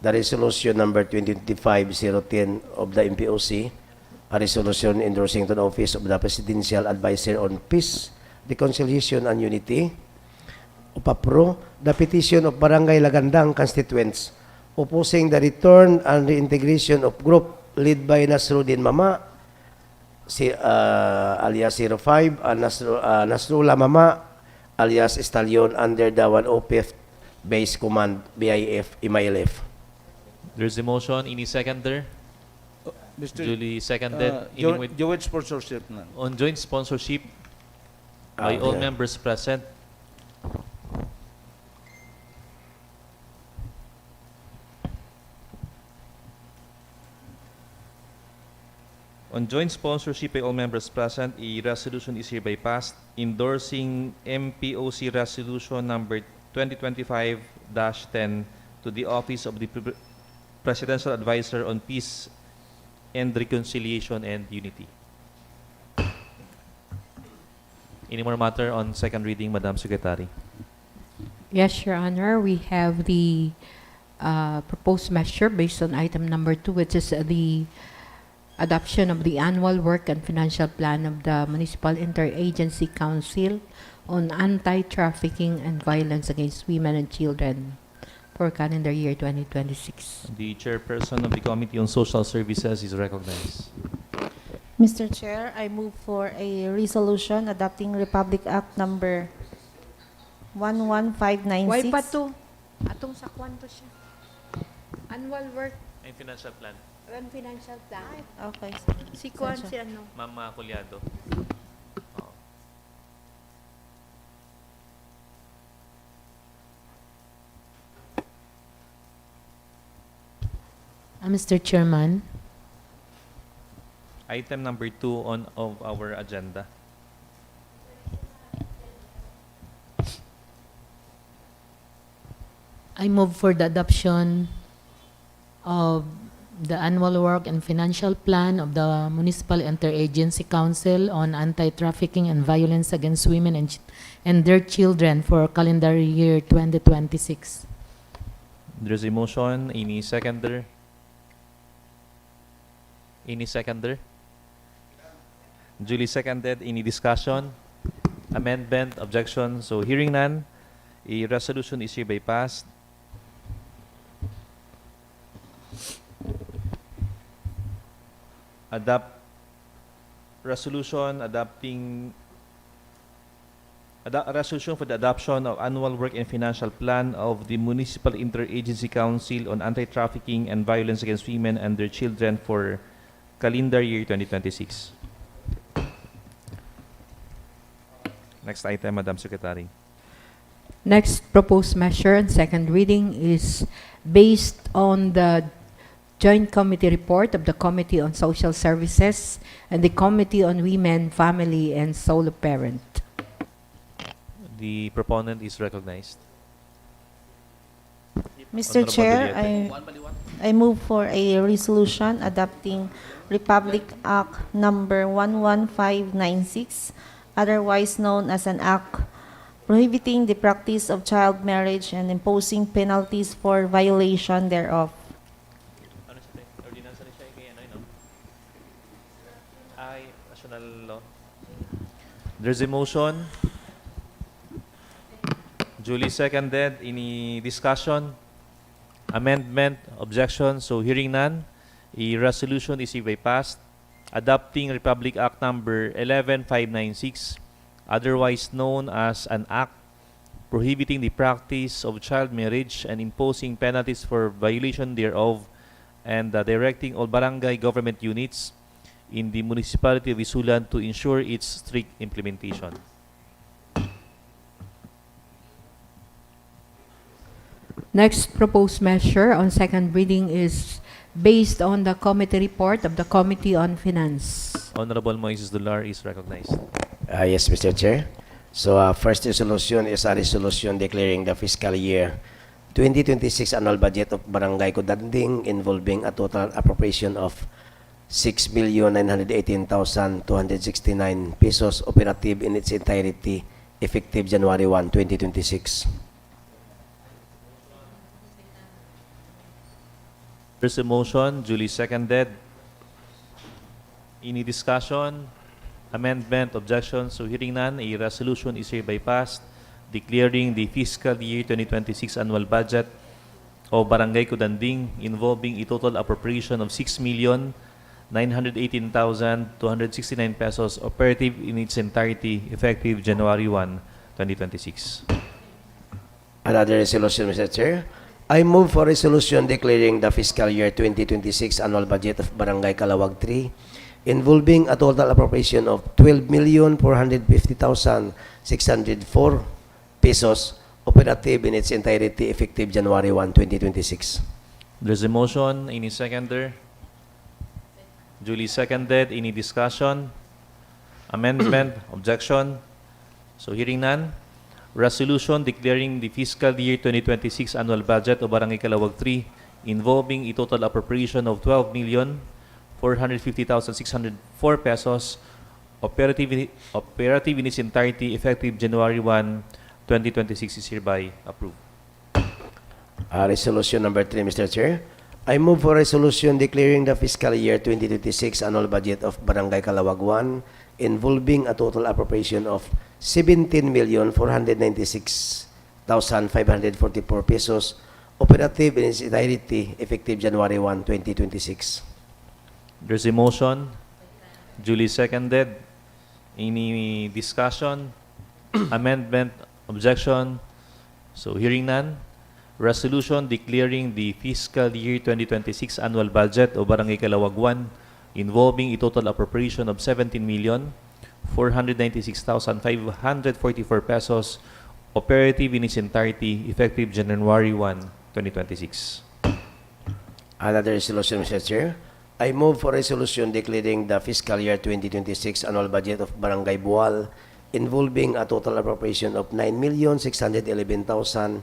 the resolution number 2025-010 of the MPOC, a resolution endorsing to the Office of the Presidential Advisor on Peace, Reconciliation and Unity, OPAPRO, the petition of Barangay Lagandang constituents opposing the return and reintegration of group led by Nasruddin Mama, alias 05, and Nasrullah Mama, alias Stallion, under the 1OPF Base Command, BIF, MILF. There's a motion. Any seconder? Mr. Duly seconded. Joint sponsorship na. On joint sponsorship by all members present. On joint sponsorship by all members present, a resolution is hereby passed endorsing MPOC resolution number 2025-10 to the Office of the Presidential Advisor on Peace and Reconciliation and Unity. Any more matter on second reading, Madam Secretary? Yes, Your Honor. We have the proposed measure based on item number 2, which is the adoption of the annual work and financial plan of the Municipal Interagency Council on Anti-Trafficking and Violence Against Women and Children for calendar year 2026. The chairperson of the Committee on Social Services is recognized. Mr. Chair, I move for a resolution adopting Republic Act number Why 11596. pa to? Atong sa kwanto siya. Annual work And financial plan. and financial plan. Okay. Si Kwan, si ano? Ma'am Culiado. Mr. Chairman, Item number 2 of our agenda. I move for the adoption of the annual work and financial plan of the Municipal Interagency Council on Anti-Trafficking and Violence Against Women and their Children for calendar year 2026. There's a motion. Any seconder? Any seconder? Duly seconded. Any discussion? Amendment? Objection? So hearing none, a resolution is hereby passed. Resolution for the adoption of annual work and financial plan of the Municipal Interagency Council on Anti-Trafficking and Violence Against Women and their Children for calendar year 2026. Next item, Madam Secretary. Next proposed measure and second reading is based on the Joint Committee report of the Committee on Social Services and the Committee on Women, Family, and Solo Parent. The proponent is recognized. Mr. Honorable Chair, Doliete. I move for a resolution adopting Republic Act number 11596, otherwise known as an act prohibiting the practice of child marriage and imposing penalties for violation thereof. Ano siya, te? Ordinansa ni siya kay ano, no? Ay, national law. There's a motion. Duly seconded. Any discussion? Amendment? Objection? So hearing none, a resolution is hereby passed adopting Republic Act number 11596, otherwise known as an act prohibiting the practice of child marriage and imposing penalties for violation thereof, and directing all barangay government units in the municipality of ISULAN to ensure its strict implementation. Next proposed measure on second reading is based on the committee report of the Committee on Finance. Honorable Moises Dular is recognized. Yes, Mr. Chair. So, first resolution is a resolution declaring the fiscal year 2026 annual budget of Barangay Kudanding involving a total appropriation of 6,918,269 pesos operative in its entirety effective January 1, 2026. There's a motion, duly seconded. Any discussion? Amendment? Objection? So hearing none, a resolution is hereby passed declaring the fiscal year 2026 annual budget of Barangay Kudanding involving a total appropriation of 6,918,269 pesos operative in its entirety effective January 1, 2026. Another resolution, Mr. Chair. I move for resolution declaring the fiscal year 2026 annual budget of Barangay Kalawag 3 involving a total appropriation of 12,450,604 pesos operative in its entirety effective January 1, 2026. There's a motion. Any seconder? Duly seconded. Any discussion? Amendment? Objection? So hearing none, resolution declaring the fiscal year 2026 annual budget of Barangay Kalawag 3 involving a total appropriation of 12,450,604 pesos operative in its entirety effective January 1, 2026 is hereby approved. Resolution number 3, Mr. Chair. I move for resolution declaring the fiscal year 2026 annual budget of Barangay Calawag 1 involving a total appropriation of 17,496,544 pesos operative in its entirety effective January 1, 2026. There's a motion, duly seconded. Any discussion, amendment, objection? So hearing none, resolution declaring the fiscal year 2026 annual budget of Barangay Calawag 1 involving a total appropriation of 17,496,544 pesos operative in its entirety effective January 1, 2026. Another resolution, Mr. Chair. I move for resolution declaring the fiscal year 2026 annual budget of Barangay Bual involving a total appropriation of 9,611,036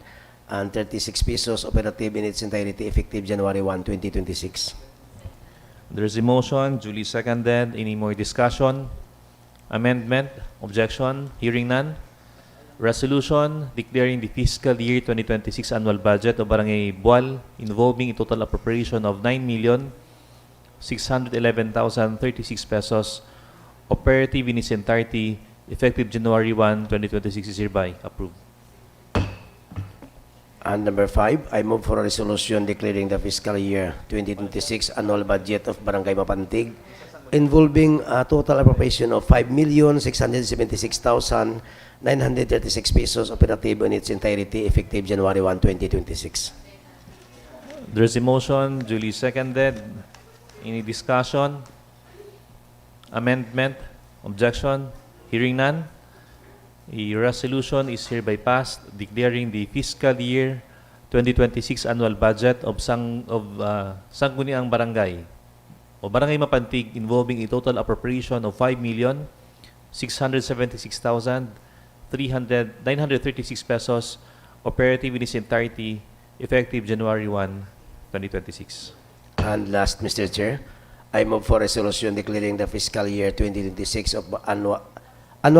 pesos operative in its entirety effective January 1, 2026. There is a motion, duly seconded. Any more discussion, amendment, objection? Hearing none. Resolution declaring the fiscal year 2026 annual budget of Barangay Bual involving a total appropriation of 9,611,036 pesos operative in its entirety effective January 1, 2026 is hereby approved. And number 5, I move for a resolution declaring the fiscal year 2026 annual budget of Barangay Mapantig involving a total appropriation of 5,676,936 pesos operative in its entirety effective January 1, 2026. There is a motion, duly seconded. Any discussion, amendment, objection? Hearing none, a resolution is hereby passed declaring the fiscal year 2026 annual budget of Sangguniang Barangay o Barangay Mapantig involving a total appropriation of 5,676,936 pesos operative in its entirety effective January 1, 2026. And last, Mr. Chair, I move for resolution declaring the fiscal year 2026 of annual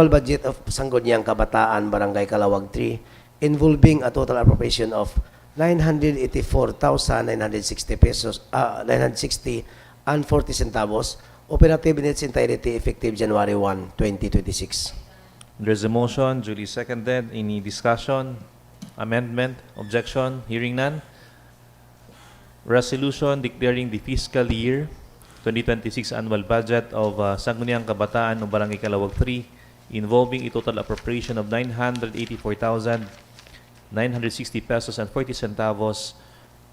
budget of Sangguniang Kabataan Barangay Calawag 3 involving a total appropriation of 984,960 pesos 960 and 40 centavos operative in its entirety effective January 1, 2026. There's a motion, duly seconded. Any discussion, amendment, objection? Hearing none. Resolution declaring the fiscal year 2026 annual budget of Sangguniang Kabataan ng Barangay Calawag 3 involving a total appropriation of 984,960 pesos and 40 centavos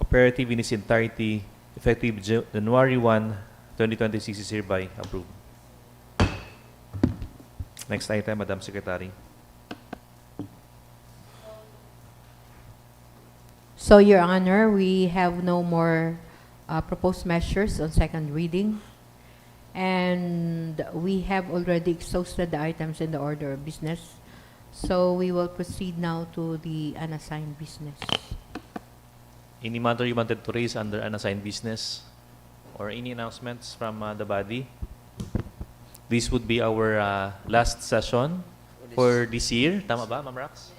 operative in its entirety effective January 1, 2026 is hereby approved. Next item, Madam Secretary. So, Your Honor, we have no more proposed measures on second reading. And we have already exhausted the items in the order of business. So, we will proceed now to the unassigned business. Any matter you wanted to raise under unassigned business or any announcements from the body? This would be our last session for this year. Tama ba, Ma'am Rax?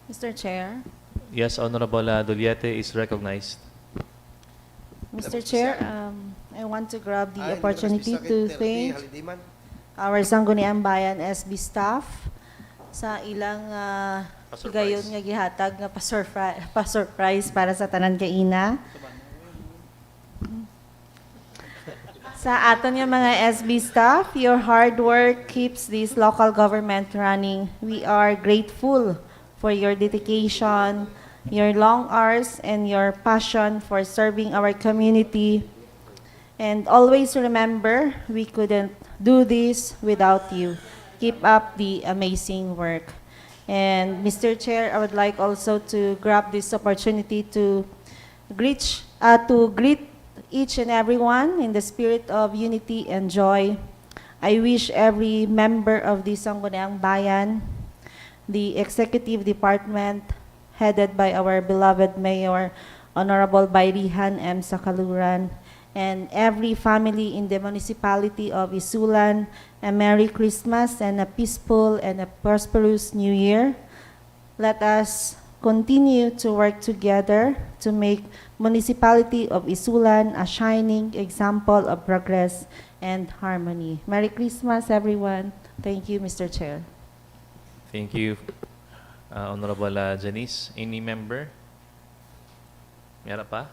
Mr. Chair. Yes, Honorable Duliete is recognized. Mr. Chair, I want to grab the opportunity to thank our Sangguniang Bayan SB staff sa ilang gayon nga gihatag nga pa-surprise para sa tanan kaina. Sa aton nga mga SB staff, your hard work keeps this local government running. We are grateful for your dedication, your long hours, and your passion for serving our community. And always remember, we couldn't do this without you. Keep up the amazing work. And Mr. Chair, I would like also to grab this opportunity to greet each and everyone in the spirit of unity and joy. I wish every member of the Sangguniang Bayan, the executive department headed by our beloved Mayor, Honorable Bayrihan M. Sakaluran, and every family in the municipality of ISULAN, a Merry Christmas and a peaceful and a prosperous New Year. Let us continue to work together to make municipality of Isulan a shining example of progress and harmony. Merry Christmas, everyone. Thank you, Mr. Chair. Thank you, Honorable Janice. Any member? Meron pa?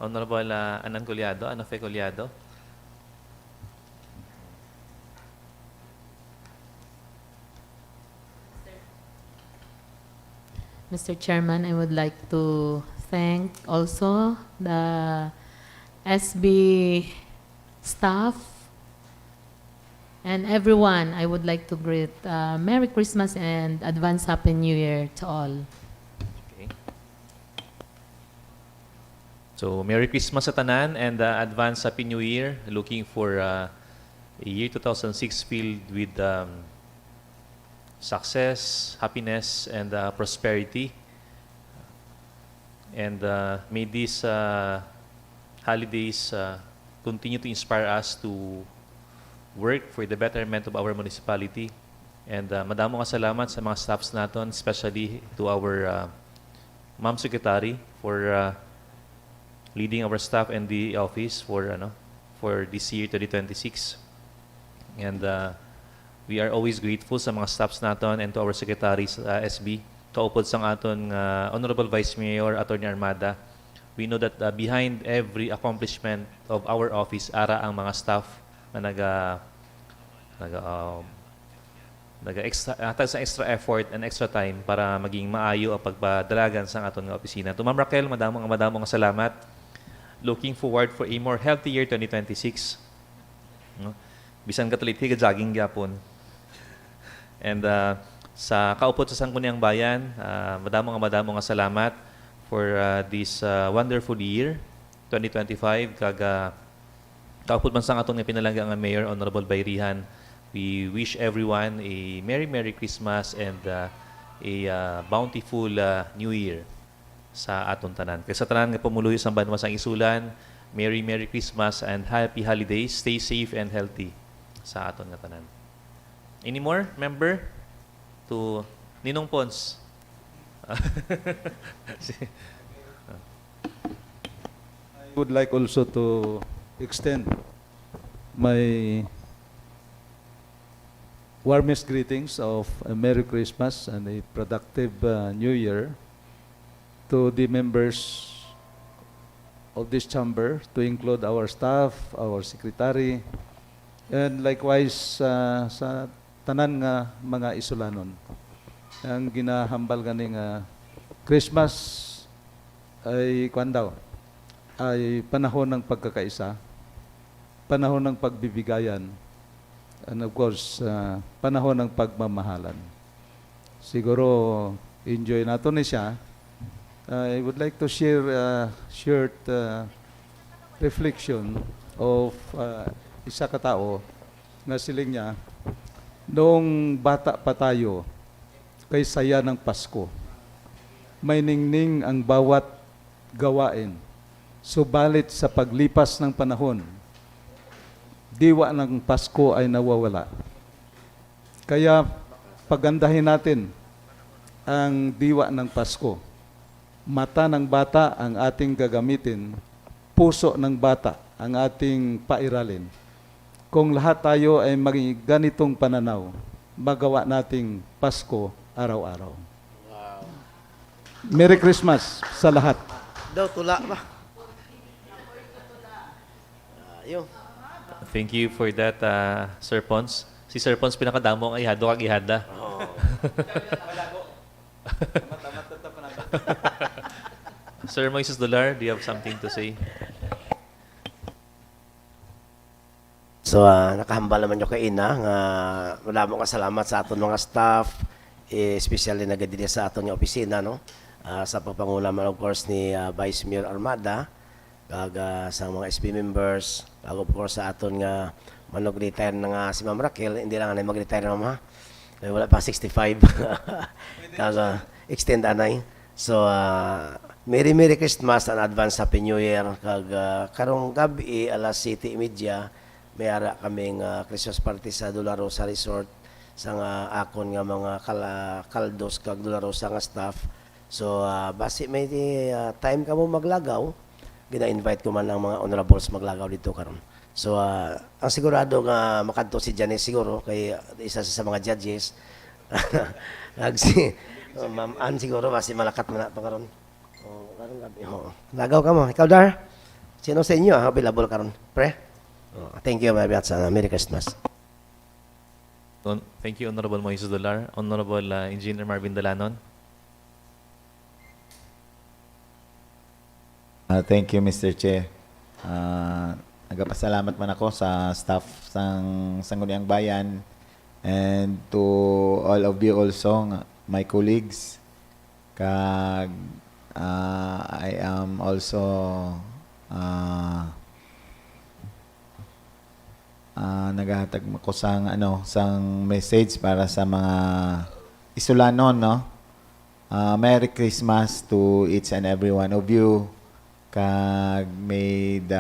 Honorable Anan Colyado, Anofe Colyado. Mr. Chairman, I would like to thank also the SB staff and everyone. I would like to greet Merry Christmas and advance Happy New Year to all. Okay. So, Merry Christmas sa tanan and advance Happy New Year. Looking for a year 2006 filled with success, happiness, and prosperity. And may these holidays continue to inspire us to work for the betterment of our municipality. And madamo nga salamat sa mga staffs naton, especially to our Ma'am Secretary for leading our staff and the office for this year 2026. And we are always grateful sa mga staffs naton and to our secretaries SB. Kaupod sang aton Honorable Vice Mayor Atty. Armada. We know that behind every accomplishment of our office ara ang mga staff na extra effort and extra time para maging maayo ang pagpadalagan sa aton nga opisina. To Ma'am Raquel, madamong salamat. Looking forward for a more healthy year 2026. No? Bisan kataliti ka jogging gyapon. And sa kaupot sa Sangguniang Bayan, madamong salamat for this wonderful year 2025 kaga kaupot man sang aton nga pinalangga nga Mayor Honorable Bayrihan. We wish everyone a Merry Christmas and a bountiful New Year sa aton tanan. Kaya sa tanan nga pumuluyo sa banwa sang Isulan, Merry Christmas and Happy Holidays. Stay safe and healthy sa aton nga tanan. Any more member? To Ninong Pons. I would like also to extend my warmest greetings of a Merry Christmas and a productive New Year to the members of this chamber, to include our staff, our secretary, and likewise sa tanan nga mga Isulanon. Ang ginahambal ganing Christmas ay ay panahon ng pagkakaisa, panahon ng pagbibigayan, and of course, panahon ng pagmamahalan. Siguro, enjoy nato ni siya. I would like to share a short reflection of isa ka tao nga siling niya, noong bata pa tayo, kay saya ng Pasko. May ningning ang bawat gawain. Subalit sa paglipas ng panahon, diwa ng Pasko ay nawawala. Kaya pagandahin natin ang diwa ng Pasko. Mata ng bata ang ating gagamitin, puso ng bata ang ating pairalin. Kung lahat tayo ay maging ganitong pananaw, magawa nating Pasko araw-araw. Wow. Merry Christmas sa lahat. Daw tula ba? Yun. Thank you for that, Sir Pons. Si Sir Pons pinakadamo ang ihado kag ihada. Oh. Sir Moises Dolar, do you have something to say? So, nakahambal naman yung kaina nga wala mo kasalamat sa aton mga staff, especially na gadili sa aton nga opisina, no? Sa pagpangulaman, of course, ni Vice Mayor Armada, kag sa mga SB members, kag of course sa aton nga manog-retire na nga si Ma'am Raquel, hindi lang na mag-retire na ma. Wala pa 65. Kag extend anay. So, Merry Christmas and advance Happy New Year. Kag karong gabi, alas 7:30, may ara kaming Christmas party sa Dula Rosa Resort sa nga akon nga mga kaldos kag Dula Rosa nga staff So, basi may time ka mo maglagaw, gina-invite ko man ang mga honorables maglagaw dito karon. So, ang sigurado nga makadto si Janice siguro, kay isa sa mga judges. Ma'am Ann siguro, basi malakat man na pa karon. Karon gabi. Lagaw ka mo. Ikaw, Dar? Sino sa inyo available karon? Pre? Thank you very much. Merry Christmas. Thank you, Honorable Moises Dolar. Honorable Engineer Marvin Dalanon. Thank you, Mr. Chair. Nagpasalamat man ako sa staff ng Sangguniang Bayan and to all of you also, my colleagues. Kag I am also naghatag ko sang message para sa mga Isulanon, no? Merry Christmas to each and every one of you. Kag may the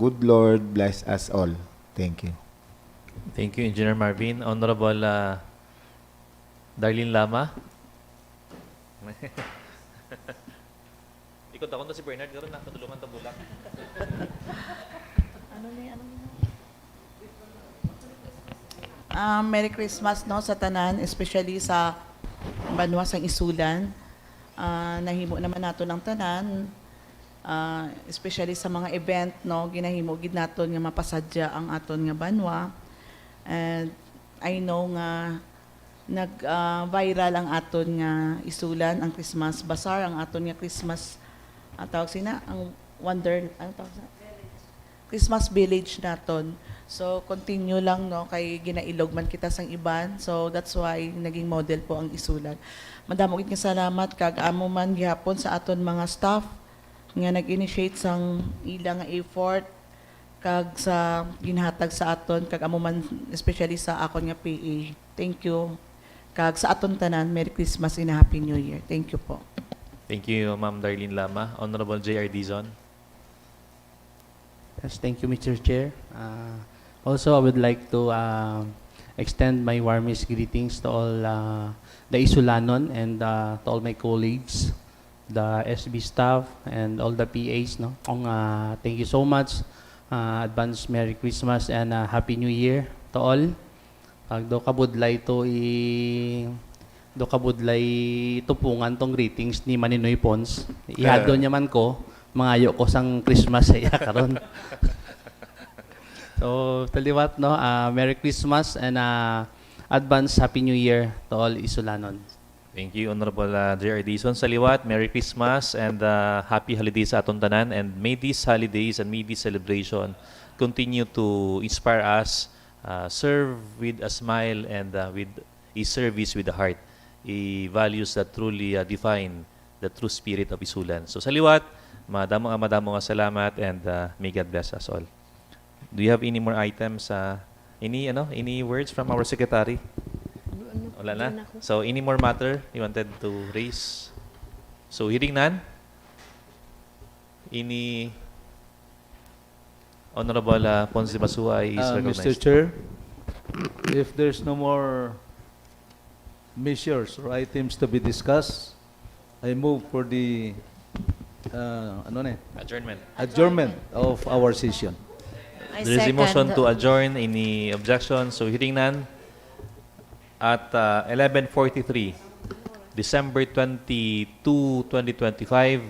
good Lord bless us all. Thank you. Thank you, Engineer Marvin. Honorable Darlene Lama. Ikot ako na si Bernard. Garo na, patulungan ta bulak. Merry Christmas no sa tanan, especially sa banwa sang Isulan. Nahimo naman nato ng tanan, especially sa mga event no, ginahimo gid naton nga mapasadya ang aton nga banwa. And I know nga nag-viral ang aton nga Isulan, ang Christmas Bazaar, ang aton nga Christmas tawag sina ang Christmas Village naton. So, continue lang, no, kay ginailog man kita sang iban. So, that's why naging model po ang Isulan. Madamo gid nga salamat kag amo man gihapon sa aton mga staff nga nag-initiate sang ilang nga effort kag sa ginhatag sa aton kag amo man especially sa akon nga PA. Thank you. Kag sa aton tanan, Merry Christmas and Happy New Year. Thank you po. Thank you, Ma'am Darlene Lama. Honorable J.R. Dizon. Yes, thank you, Mr. Chair. Also, I would like to extend my warmest greetings to all the Isulanon and to all my colleagues, the SB staff, and all the PAs. No? Thank you so much. Advance Merry Christmas and Happy New Year to all. Do kabudlay tupungan tong greetings ni Maninoy Pons. Ihado niya man ko, mangayo ko sang Christmas sa iya karon. So, taliwat, no? Merry Christmas and advance Happy New Year to all Isulanon. Thank you, Honorable J.R. Dizon. Sa liwat, Merry Christmas and Happy Holidays sa atong tanan. And may these holidays and may this celebration continue to inspire us, serve with a smile and with a service with the heart. Values that truly define the true spirit of Isulan. So sa liwat, madamo nga salamat and may God bless us all. Do you have any more items? Any words from our secretary? Wala na? So, any more matter you wanted to raise? So, hearing none? Any Honorable Ponce de Basua is recognized. Mr. Chair, if there's no more measures or items to be discussed, I move for the adjournment of our session. There is a motion to adjourn. Any objection? So, hearing none, at 11:43, December 22, 2025,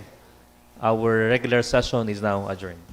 our regular session is now adjourned.